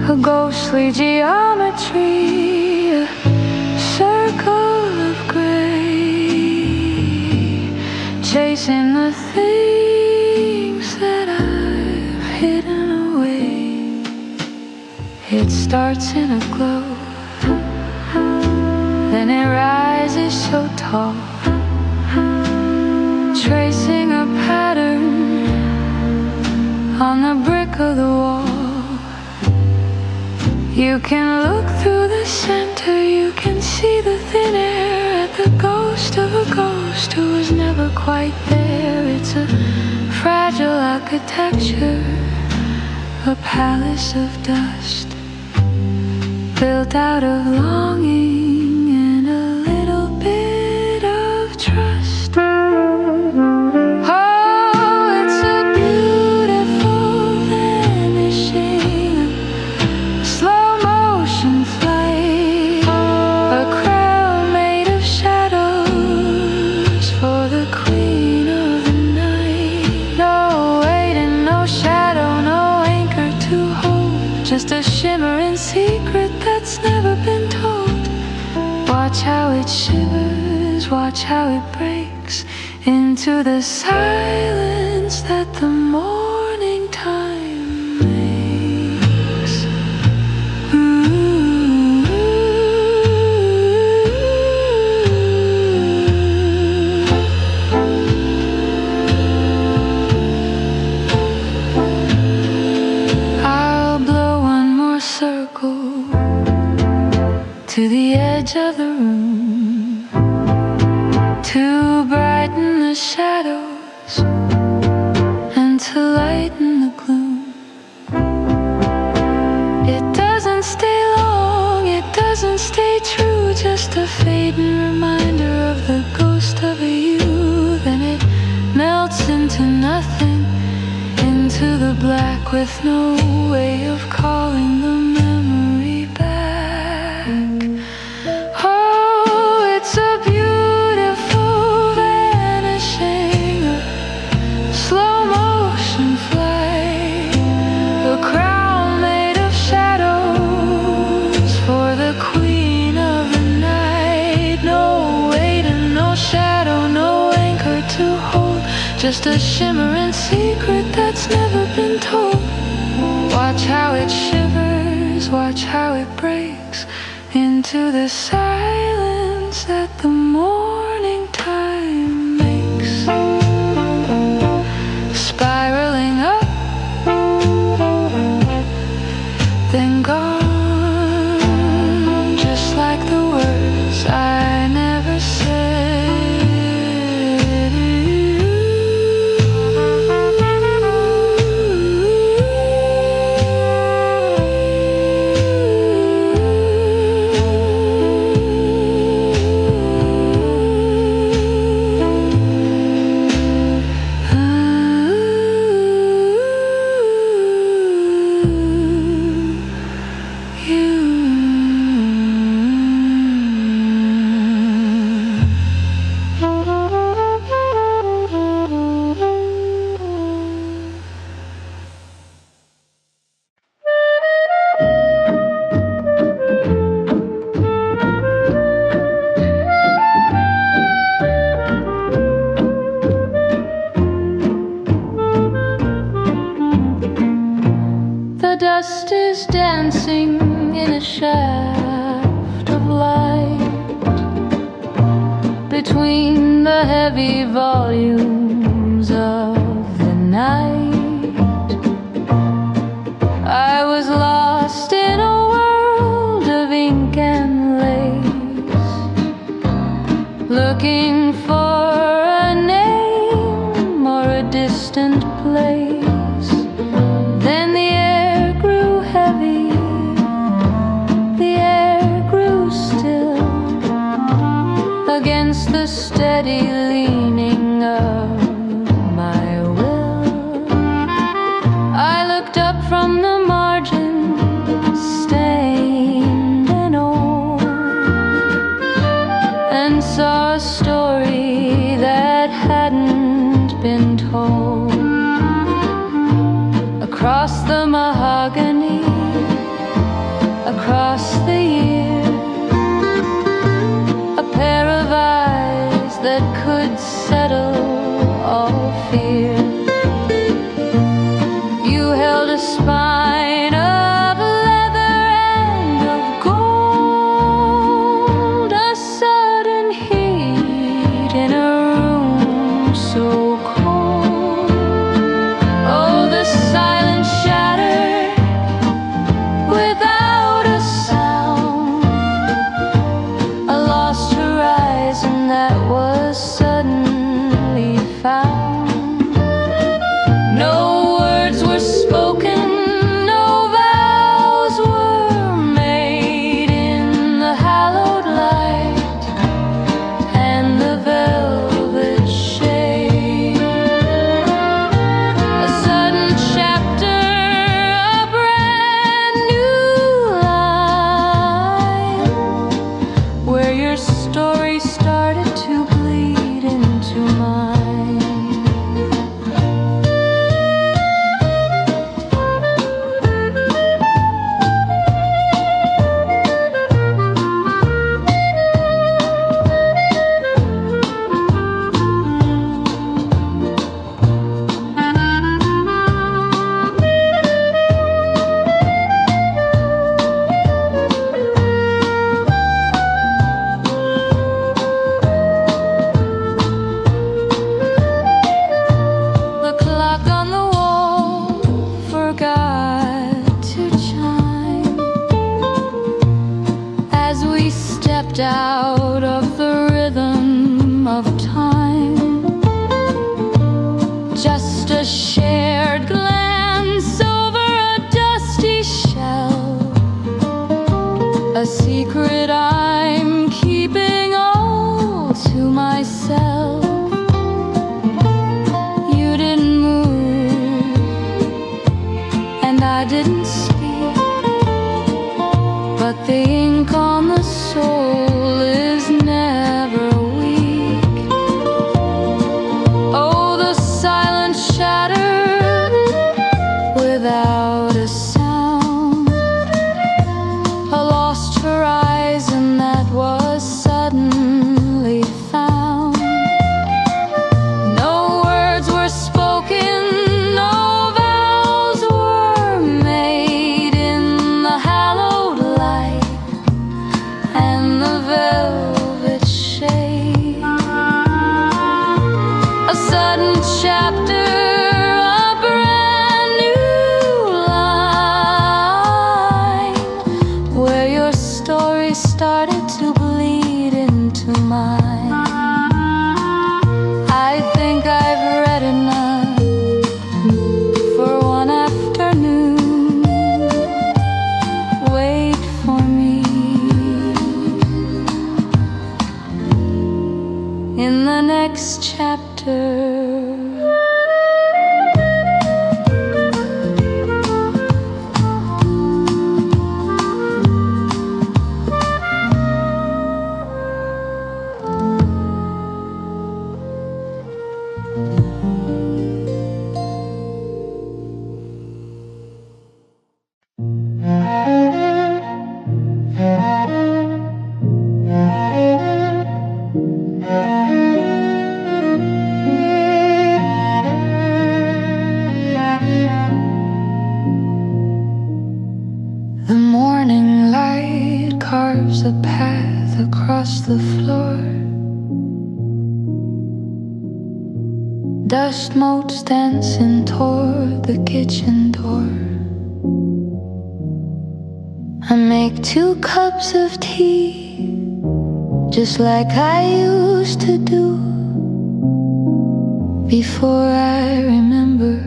A ghostly geometry, a circle of gray, chasing the things that I've hidden away. It starts in a glow, then it rises so tall, tracing a pattern on the brick of the wall. You can look through the center, you can see the thin air at the ghost of a ghost who was never quite there. It's a fragile architecture, a palace of dust, built out of longing and a little bit of trust. Oh, it's a beautiful vanishing, slow motion flight, a crown made of shadows for the queen of the night. No waiting, no shadow, no anchor to hold, just a shimmering secret that's never been told. Watch how it shivers, watch how it breaks into the silence that the morning time makes. Ooh. I'll blow one more circle to the edge of the room, to brighten the shadows and to lighten the gloom. It doesn't stay long, it doesn't stay true, just a fading reminder of the ghost of a you. Then it melts into nothing, into the black with no way of calling the memory back. Oh, it's a beautiful vanishing, a slow motion flight, a crown made of shadows for the queen of the night. No waiting, no shadow, no anchor to hold, just a shimmering secret that's never been told. Watch how it shivers, watch how it breaks into the silence that the morning time makes. Spiraling up, then gone, just like the words I never said. The dust is dancing in a shaft of light between the heavy volumes of the night. I was lost in a world of ink and lace, looking for a name or a distant steady leaning of my will. I looked up from the margin, stained and old, and saw a story that hadn't been told. Across the mahogany, across the year, a pair of eyes that could settle all fear. You held a spine of leather and of gold, a sudden heat in a room so cold. Oh, the silence shattered without a sound, a lost horizon that was suddenly found. No words were spoken, no vows were made in the hallowed light and the velvet shade. A sudden chapter, a brand new line, where your story started to bleed into mine. The clock on the wall forgot to chime as we stepped out of the rhythm of time. Just a shared glance over a dusty shell, a secret I'm keeping all to myself. You didn't move, and I didn't speak, but the ink on the soul is never weak. Oh, the silence shattered without a sound, a lost horizon that was suddenly found. No words were spoken, no vows were made in the hallowed light and the velvet shade. A sudden chapter, a brand new line, where your story started to bleed into mine. I think I've read enough for one afternoon. Wait for me in the next chapter. The morning light carves a path across the floor. Dust motes dancing toward the kitchen door. I make 2 cups of tea, just like I used to do, before I remember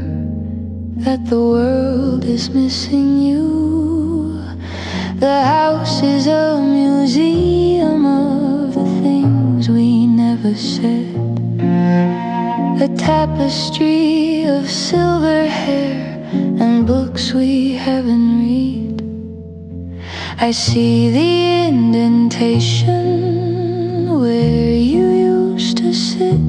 that the world is missing you. The house is a museum of the things we never never said. A tapestry of silver hair and books we haven't read. I see the indentation where you used to sit.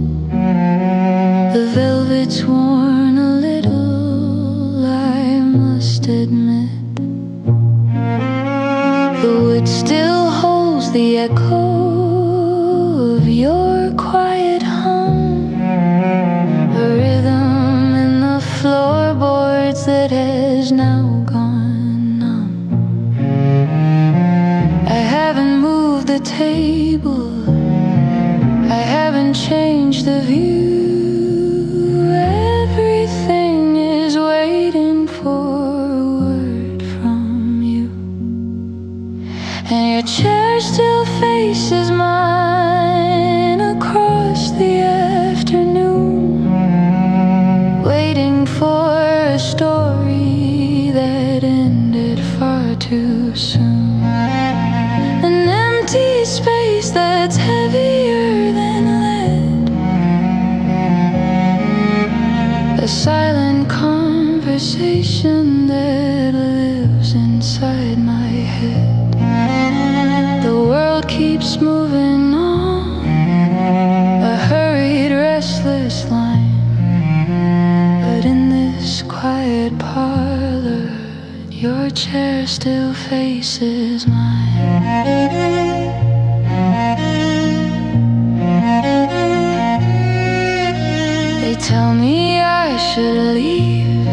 The velvet's worn a little, I must admit. The wood still holds the echo of your quiet hum, a rhythm in the floorboards that has now gone numb. I haven't moved the table, I haven't changed the view. Everything is waiting for a word from you. And your chair still faces mine across the afternoon, waiting for a story that ended far too soon. An empty space that's heavier than lead, a silent conversation that lives inside my head. The world keeps moving on, a hurried, restless line. But in this quiet parlor, your chair still faces mine. They tell me I should leave,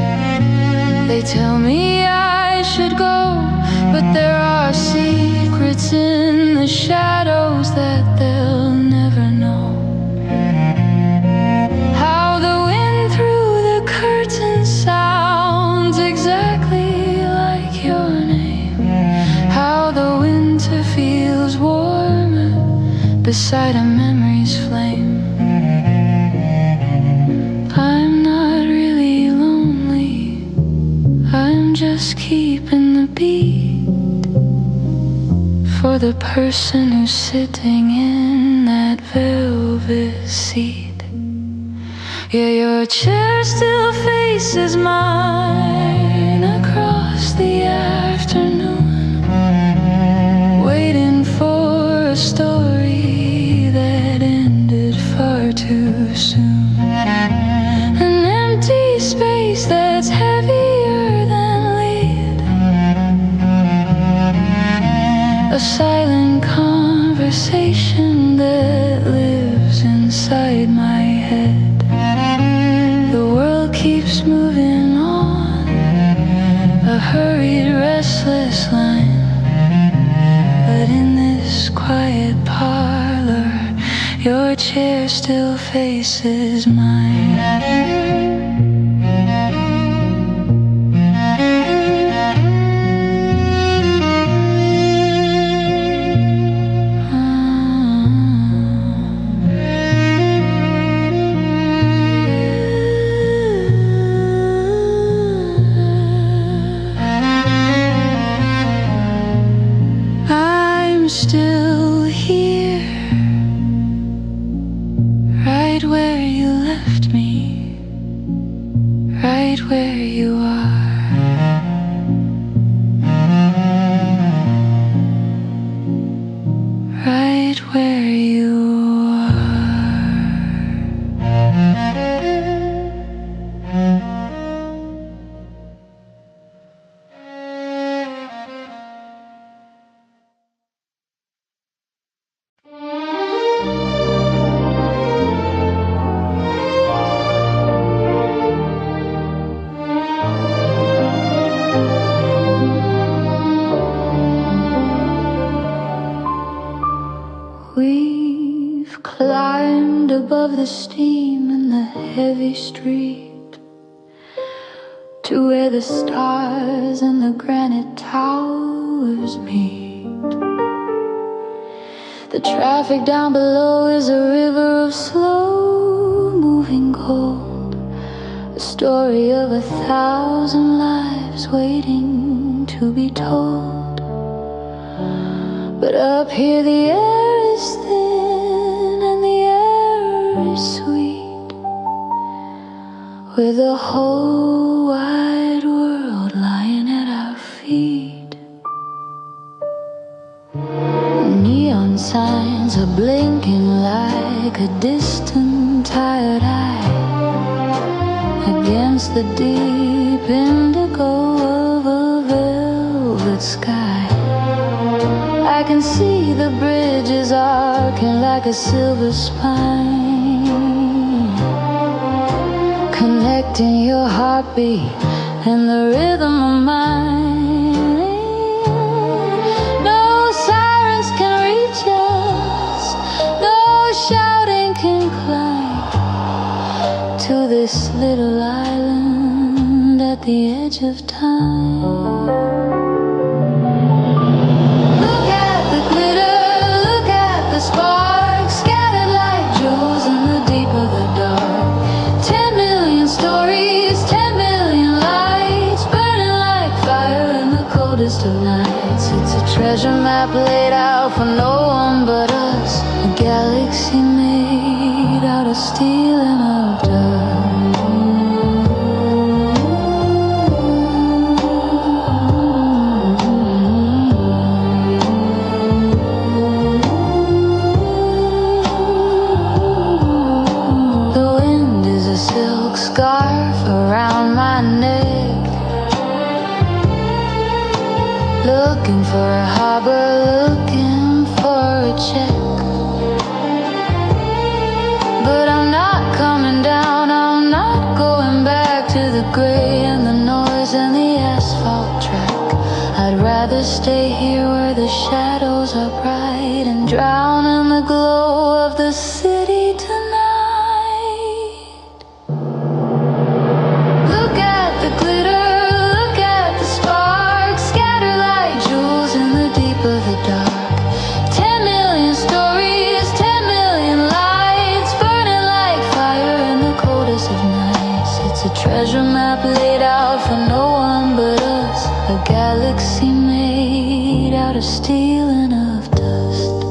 they tell me I should go, but there are secrets in the shadows that they'll never know. How the wind through the curtain sounds exactly like your name. How the winter feels warmer beside a memory's flame. I'm not really lonely, I'm just keeping the beat for the person who's sitting in that velvet seat. Yeah, your chair still faces mine across the afternoon, waiting for a story that ended far too soon. An empty space that's heavier than lead, a silent conversation that lives inside my head. The world keeps moving on, a hurried, restless line. But in this quiet parlor, your chair still faces mine. I'm still here, right where you left me, right where you are. Right where you We've climbed above the steam in the heavy street to where the stars and the granite towers meet. The traffic down below is a river of slow-moving gold, a story of 1,000 lives waiting to be told. But up here the air is thin and the bittersweet, with the whole wide world lying at our feet. Neon signs are blinking like a distant tired eye against the deep indigo of a velvet sky. I can see the bridges arcing like a silver spine, connecting your heartbeat and the rhythm of mine. No sirens can reach us, no shouting can climb to this little island at the edge of time. Sparks scattered like jewels in the deep of the dark. 10 million stories, 10 million lights, burning like fire in the coldest of nights. It's a treasure map laid out for no one but us, a galaxy made out of steel and of dust. Scarf around my neck, looking for a harbor, looking for a check. But I'm not coming down, I'm not going back to the gray and the noise and the asphalt track. I'd rather stay here where the shadows are bright and drown in the glow of the city tonight. Treasure map laid out for no one but us, a galaxy made out of steel and of dust.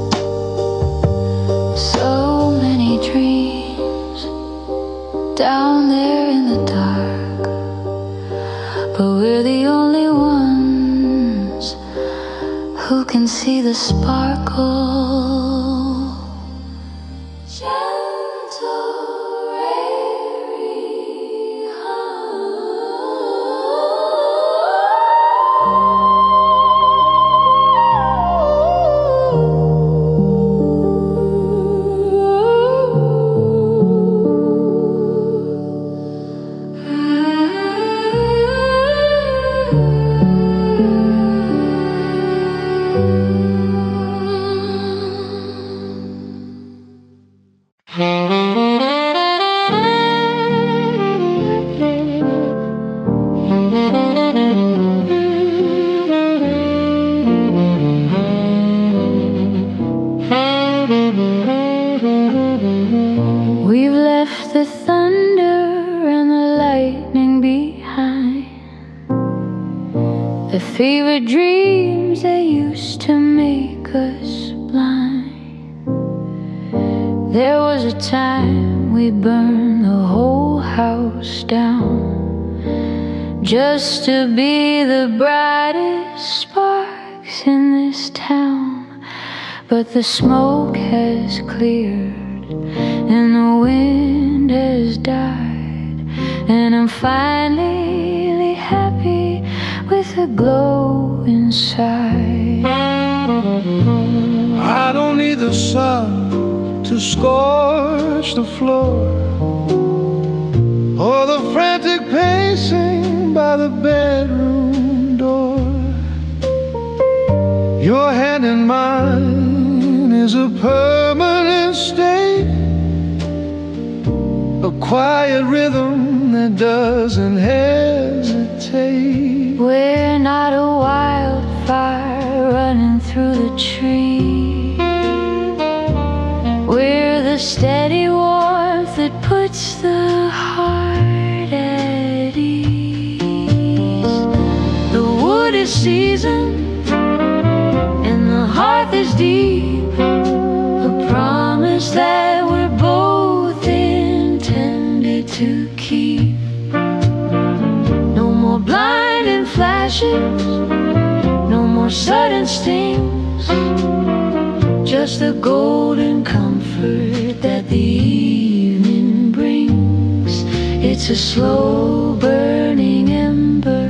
So many dreams down there in the dark, but we're the only ones who can see the sparkle. We've left the thunder and the lightning behind, the fevered dreams that used to make us blind. There was a time we burned the whole house down just to be the brightest sparks in this town. But the smoke has cleared and the wind has died, and I'm finally happy with a glow inside. I don't need the sun to scorch the floor, or the frantic pacing by the bedroom door. Your hand in mine is a permanent state, a quiet rhythm that doesn't hesitate. We're not a wildfire running through the trees, we're the steady warmth that puts the heart at ease. The wood is seasoned and the hearth is deep, a promise that we're both flashes, no more sudden stings, just the golden comfort that the evening brings. It's a slow burning ember,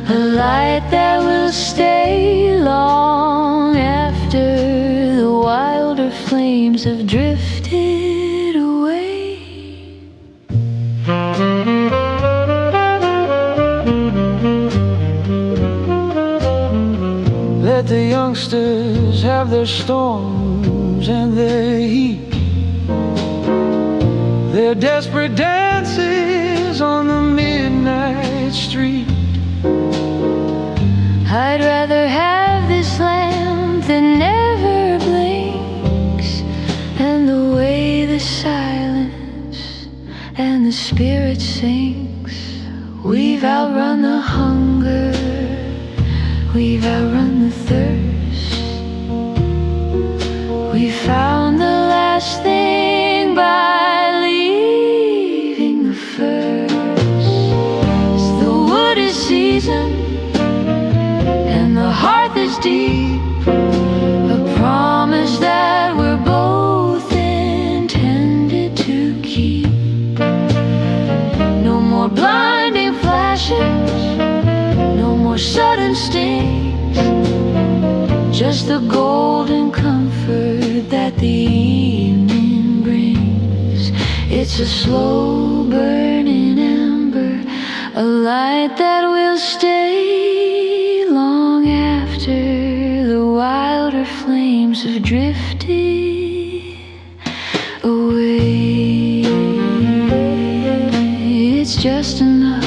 a light that will stay long after the wilder flames have drifted away. Let the youngsters have their storms and their heat, their desperate dances on the midnight street. I'd rather have this lamp that never blinks, and the way the silence and the spirit sinks. We've outrun the hunger, we've outrun the thirst, we found the last thing by leaving the first. The wood is seasoned and the hearth is deep, a promise that we're both intended to keep. No more blinding flashes, no more sudden stings, just the golden comfort that the evening brings. It's a slow burning ember, a light that will stay long after the wilder flames have drifted away. It's just enough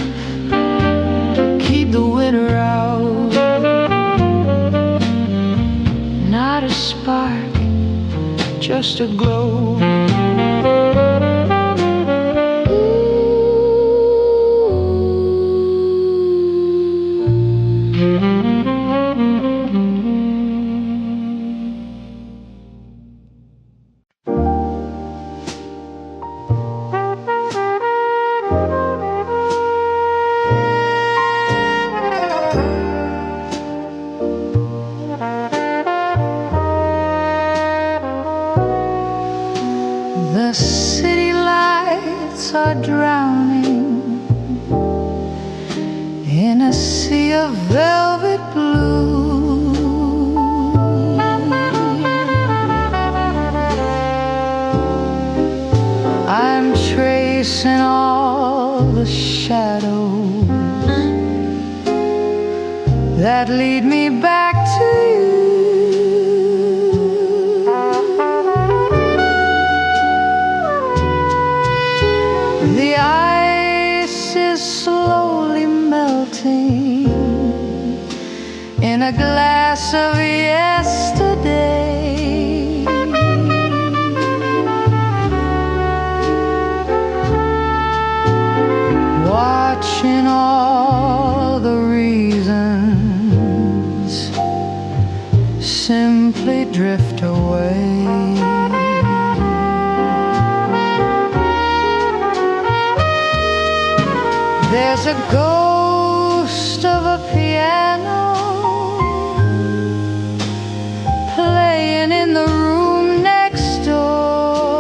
to keep the winter out. Not a spark, just a glow. The city lights are drowning in a sea of velvet blue. I'm tracing all the shadows that lead me back to you. The ice is slowly melting in a glass of yesterday. Watching all the reasons simply drift away. There's a ghost of a piano playing in the room next door.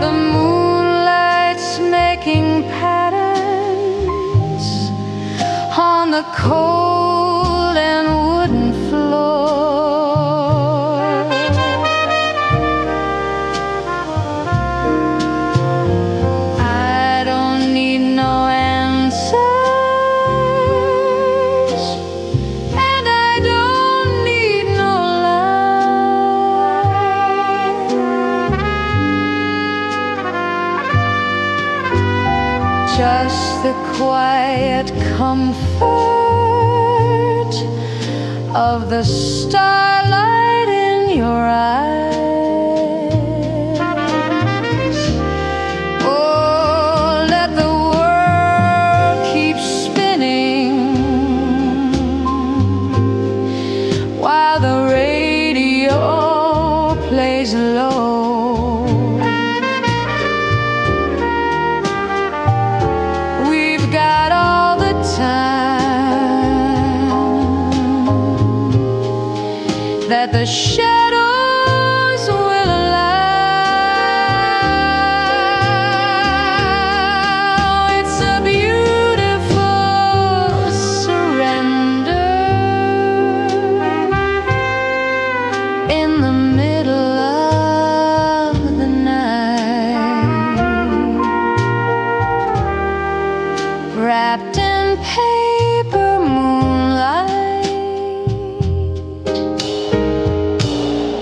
The moonlight's making patterns on the cold and wooden floor. Just the quiet comfort of the starlight in your eyes. Oh, let the world keep spinning while the radio plays low. that the shadows will allow. It's a beautiful surrender in the middle of the night, wrapped in paper moonlight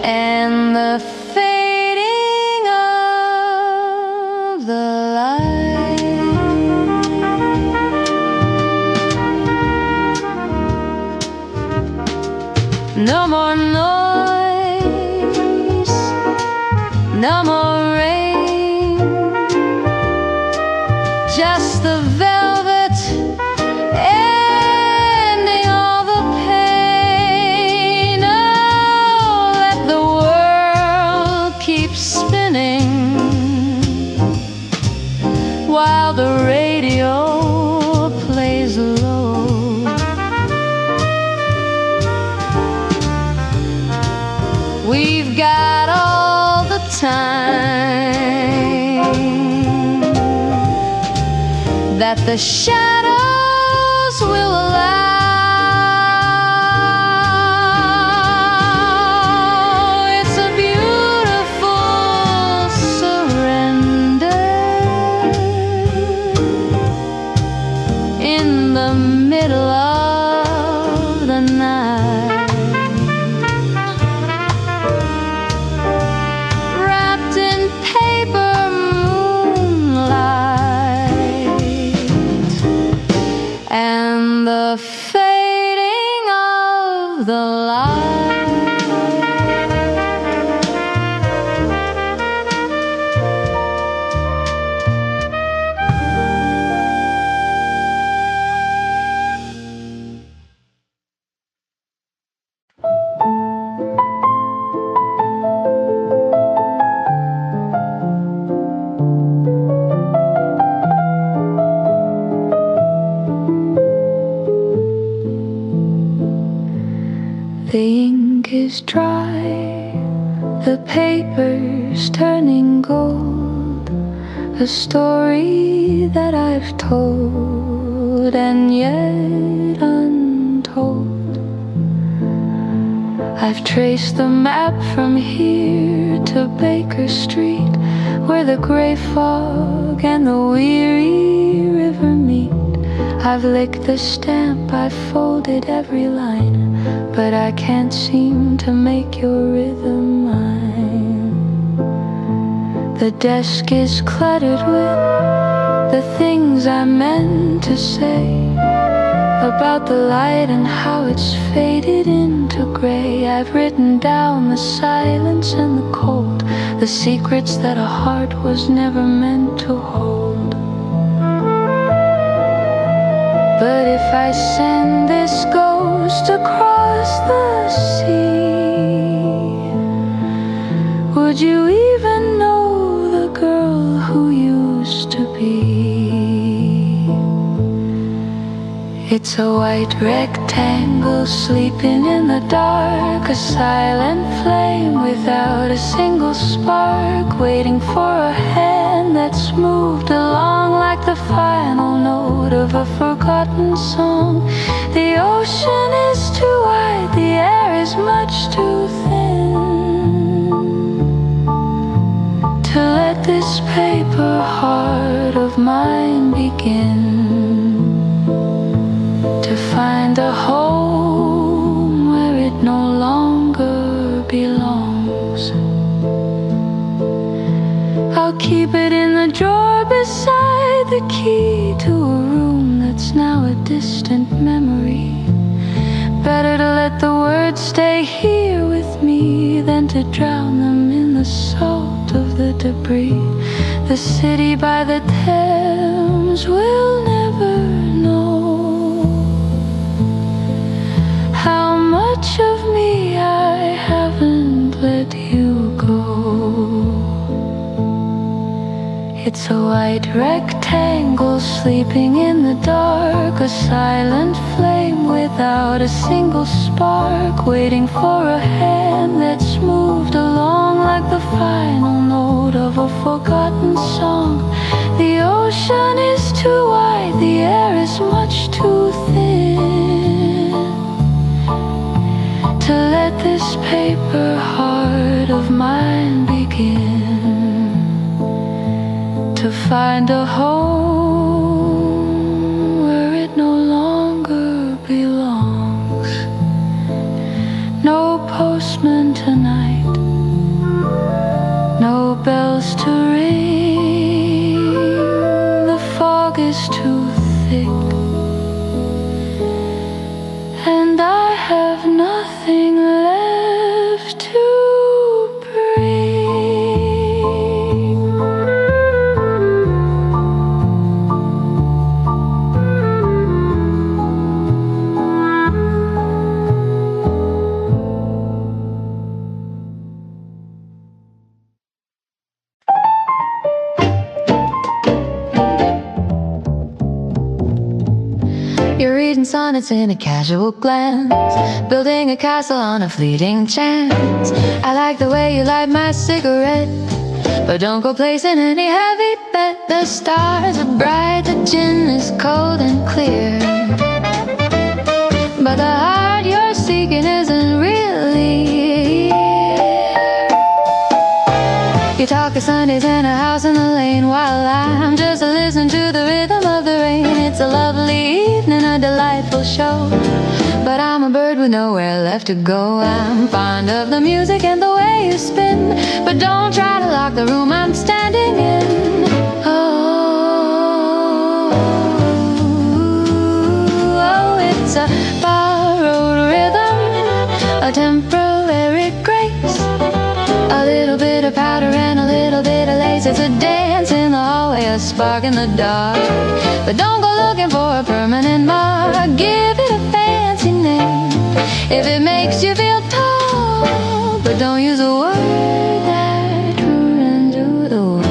and the fading of the light. No more noise, no more rain, just the velvet ending all the pain. Oh, let the world keep spinning while the radio plays low. We've got all the time that the shadows will allow. It's a beautiful surrender in the middle of the night, wrapped in paper moonlight and the fading of the light. The ink is dry, the paper's turning gold, a story that I've told and yet untold. I've traced the map from here to Baker Street, where the gray fog and the weary river meet. I've licked the stamp, I've folded every line, but I can't seem to make your rhythm mine. The desk is cluttered with the things I meant to say about the light and how it's faded into gray. I've written down the silence and the cold, the secrets that a heart was never meant to hold. But if I send this ghost across the sea, would you even know the girl who used to be? It's a white rectangle sleeping in the dark, a silent flame without a single spark, waiting for a hand that's moved along like the final note of a forgotten song. The ocean is too wide, the air is much too thin to let this paper heart of mine begin to find a home where it no longer belongs. I'll keep it in the drawer beside the key to a room that's now a distant memory. Better to let the words stay here with me than to drown them in the salt of the debris. The city by the Thames will never know how much of me I haven't let you go. It's a white rectangle sleeping in the dark, a silent flame without a single spark, waiting for a hand that's moved along like the final note of a forgotten song. The ocean is too wide, the air is much too thin to let this paper heart of mine begin to find a home where it no longer belongs. No postman tonight, no bells to ring. The fog is too thick, and I have nothing left to bring. You're reading sonnets in a casual glance, building a castle on a fleeting chance. I like the way you light my cigarette, but don't go placing any heavy bet. The stars are bright, the gin is cold and clear, but the heart you're seeking isn't really here. You talk of Sundays in a house in the lane, while I'm just listening to the rhythm of the rain. It's a lovely evening, a delightful show, but I'm a bird with nowhere left to go. I'm fond of the music and the way you spin, but don't try to lock the room I'm standing in. Oh, it's a borrowed rhythm, a temporary grace, a little bit of powder and a little bit of lace. It's a dance in the hallway, a spark in the dark, but don't go looking for a permanent mark. Give it a fancy name if it makes you feel tall, but don't use a word that ruins the world.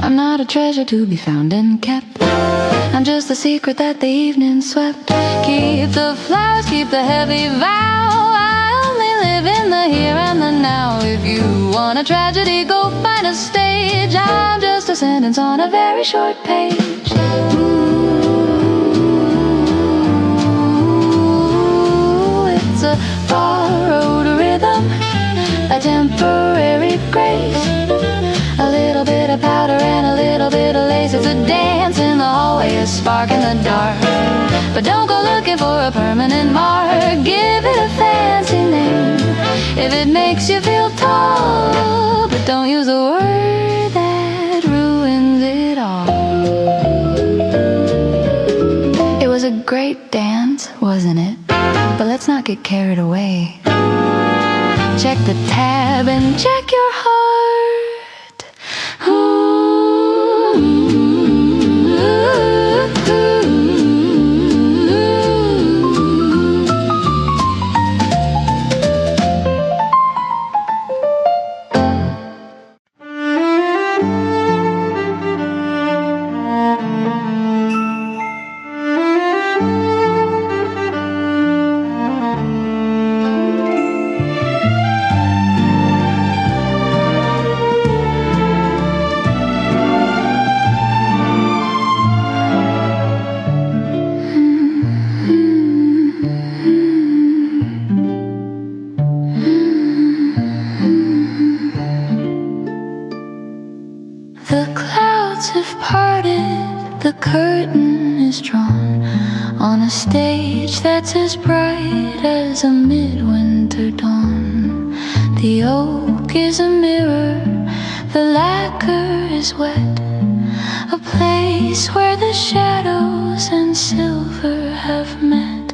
I'm not a treasure to be found and kept, I'm just the secret that the evening swept. Keep the flowers, keep the heavy vow, I only live in the here and the now. If you want a tragedy, go find a stage, I'm just a sentence on a very short page. Ooh, it's a borrowed rhythm, a temporary grace, a little bit of powder and a little bit of lace. It's a dance in the hallway, a spark in the dark, but don't go looking for a permanent mark. Give it a fancy name if it makes you feel tall, but don't use a word that ruins it all. It was a great dance, wasn't it? But let's not get carried away. Check the tab and check your heart. The clouds have parted, the curtain is drawn on a stage that's as bright as a midwinter dawn. The oak is a mirror, the lacquer is wet, a place where the shadows and silver have met.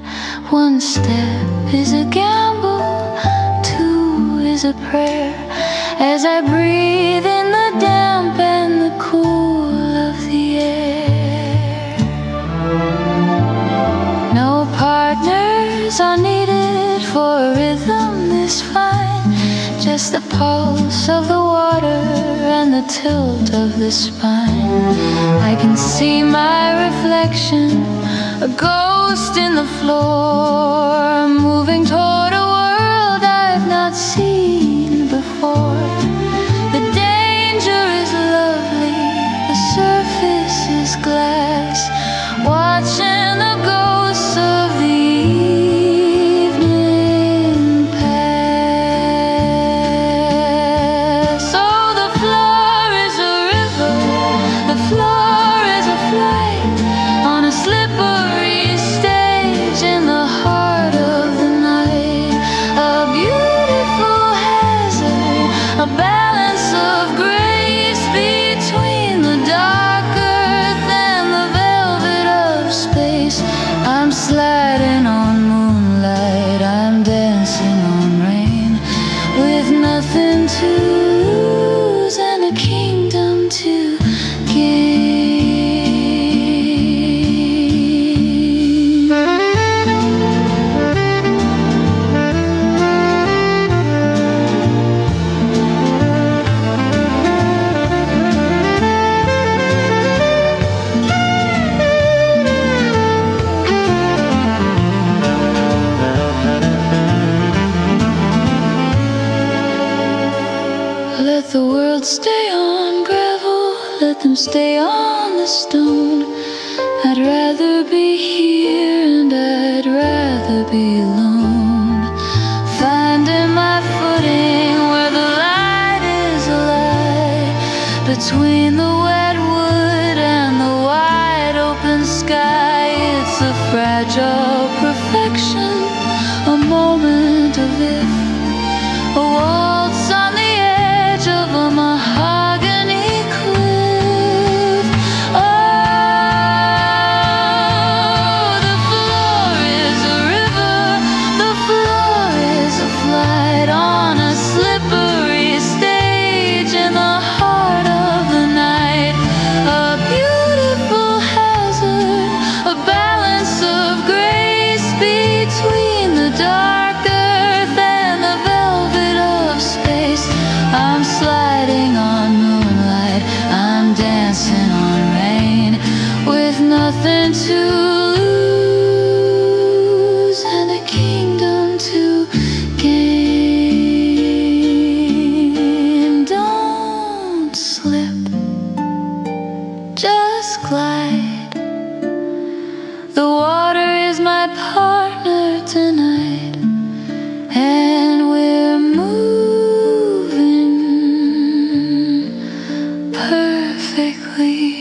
One step is a gamble, two is a prayer, as I breathe in the damp and the cool of the air. the tilt of the spine. I can see my reflection, a ghost in the floor, moving toward a world I've not seen before. The danger is lovely, the surface is glass, watching the ghosts of the evening pass. Oh, the floor is a river, the floor is a flight on a slippery stage in the heart of the night. A beautiful hazard, a balance of grace between the dark earth and the velvet of space. I'm sliding on moonlight, I'm dancing on rain, with nothing to lose and a kingdom to gain. Let the world stay on gravel, let them stay on the stone. I'd rather be here and I'd rather be alone, finding my footing where the light is a lie, between the wet wood and the wide open sky. It's a fragile perfection, a moment of if, a waltz on the edge of a mahogany cliff. Oh, the floor is a river, the floor is a flight on a slippery stage in the heart of the night. A beautiful hazard, a balance of grace between the dark earth and the velvet of space. I'm sliding on moonlight, I'm dancing on rain, with nothing to lose and a kingdom to gain. Don't slip, just glide. The water is my partner tonight, and we're moving perfectly.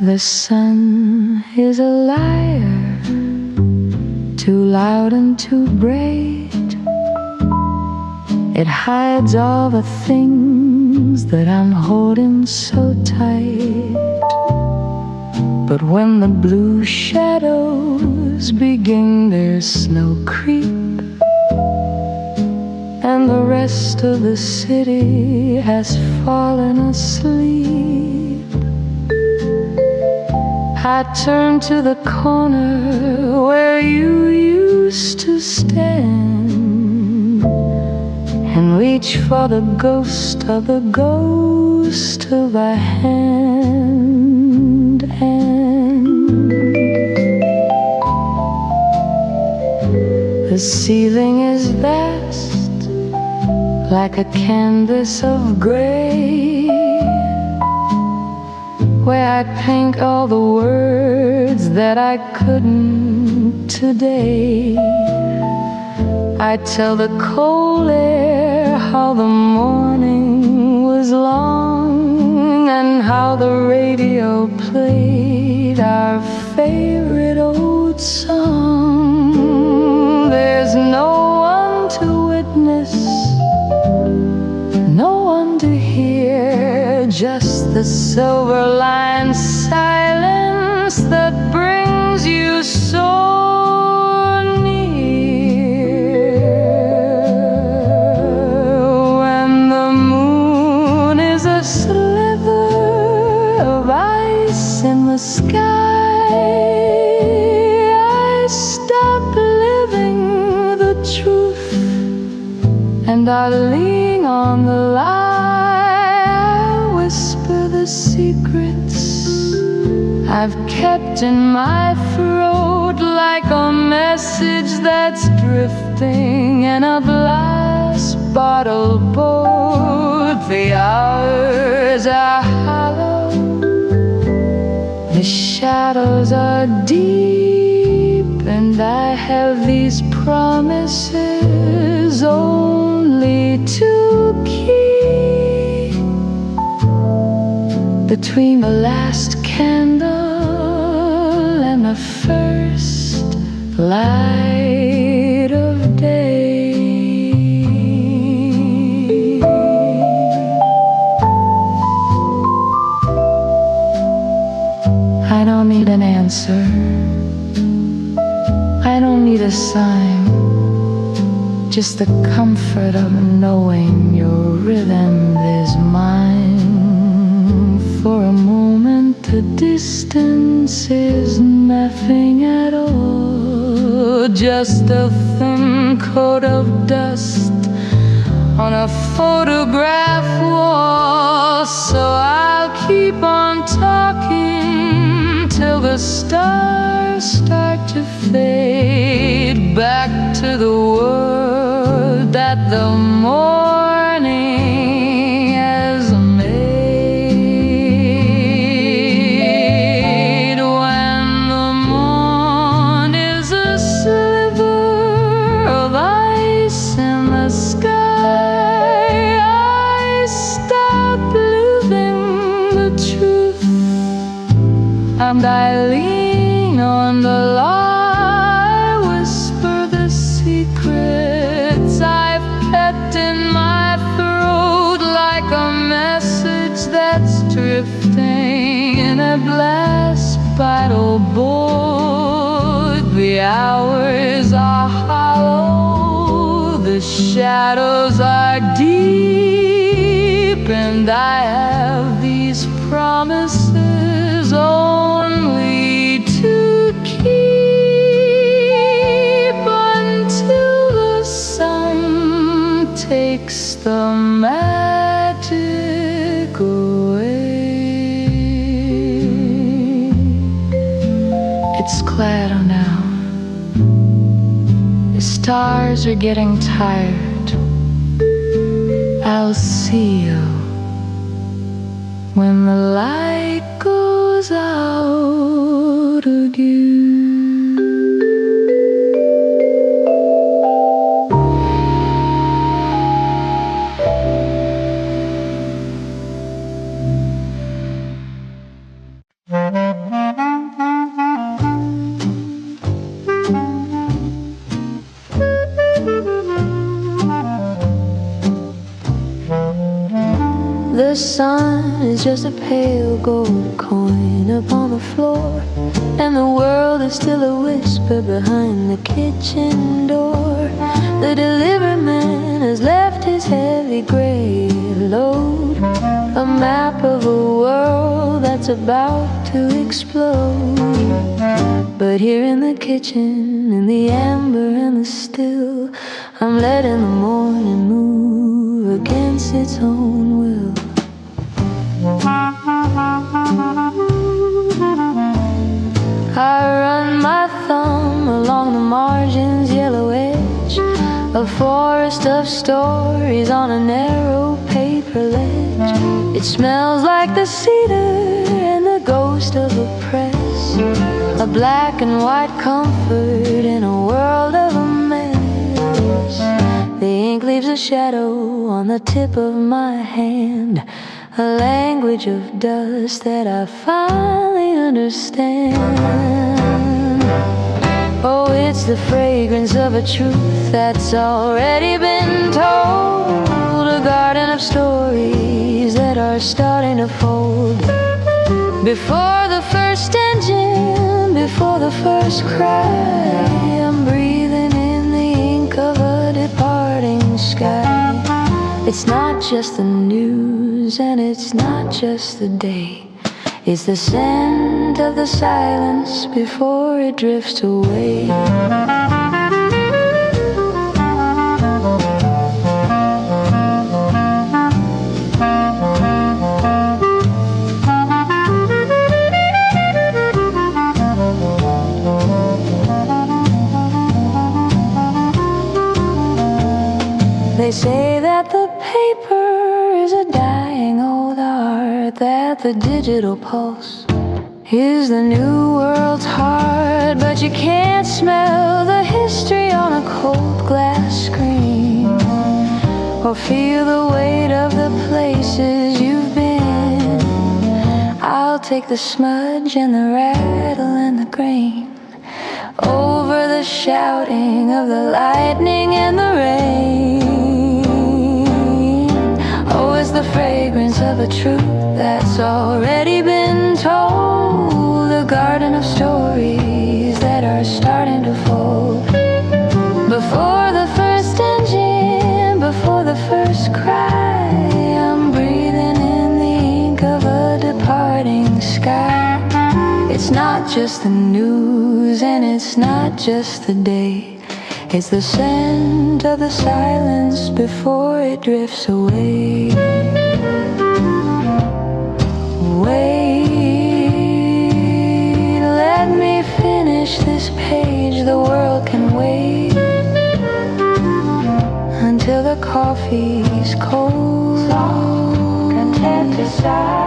The sun is a liar, too loud and too bright. It hides all the things that I'm holding so tight. But when the blue shadows begin their slow creep, and the rest of the city has fallen asleep, I turn to the corner where you used to stand, and reach for the ghost of a hand. And the ceiling is vast, like a canvas of gray, where I paint all the words that I couldn't today. I tell the cold air how the morning was long, and how the radio played our favorite old song. There's no one to witness just the silver-lined silence that brings you so near. When the moon is a sliver of ice in the sky, I stop living the truth and I lean on the lie. I whisper the secrets I've kept in my throat, like a message that's drifting in a glass bottle boat. The hours are hollow, the shadows are deep, and I have these promises only to keep. Between the last candle and the first light of day, I don't need an answer, I don't need a sign, just the comfort of knowing your rhythm is mine. For a moment the distance is nothing at all, just a thin coat of dust on a photograph wall. So I'll keep on talking till the stars start to fade back to the world that the morning has made. When the moon is a sliver of ice in the sky, I stop living the truth and I lean on the lie. Whisper the secrets I've kept in my throat, like a message that's drifting in a glass bottle boat. The hours are hollow, the shadows are deep, and I have these promises only to keep until the sun takes the magic away. It's cloudy now, the stars are getting tired. I'll see you when the light goes out again. The sun is just a pale gold coin upon the floor, and the world is still a whisper behind the kitchen door. The delivery man has left his heavy gray load, a map of a world that's about to explode. But here in the kitchen, in the amber and the still, I'm letting the morning move against its own will. I run my thumb along the margins, yellow edge, a forest of stories on a narrow paper ledge. It smells like the cedar and the ghost of a press, a black and white comfort in a world of a mess. The ink leaves a shadow on the tip of my hand, a language of dust that I finally understand. Oh, it's the fragrance of a truth that's already been told, a garden of stories that are are starting to fold. Before the first engine, before the first cry, I'm breathing in the ink of a departing sky. It's not just the news and it's not just the day. It's the scent of the silence before it drifts away. They say that the paper is a dying old art, that the digital pulse is the new world's heart, but you can't smell the history on a cold glass screen, or feel the weight of the places you've been. I'll take the smudge and the rattle and the grain over the shouting of the lightning and the rain. Oh, it's the fragrance of a truth that's already been told, a garden of stories that are starting to fold. Before the first engine, before the first cry, I'm breathing in the ink of a departing sky. It's not just the news and it's not just the day. It's the scent of the silence before it drifts away. Wait, let me finish this page. The world can wait until the coffee's cold. Content to sigh.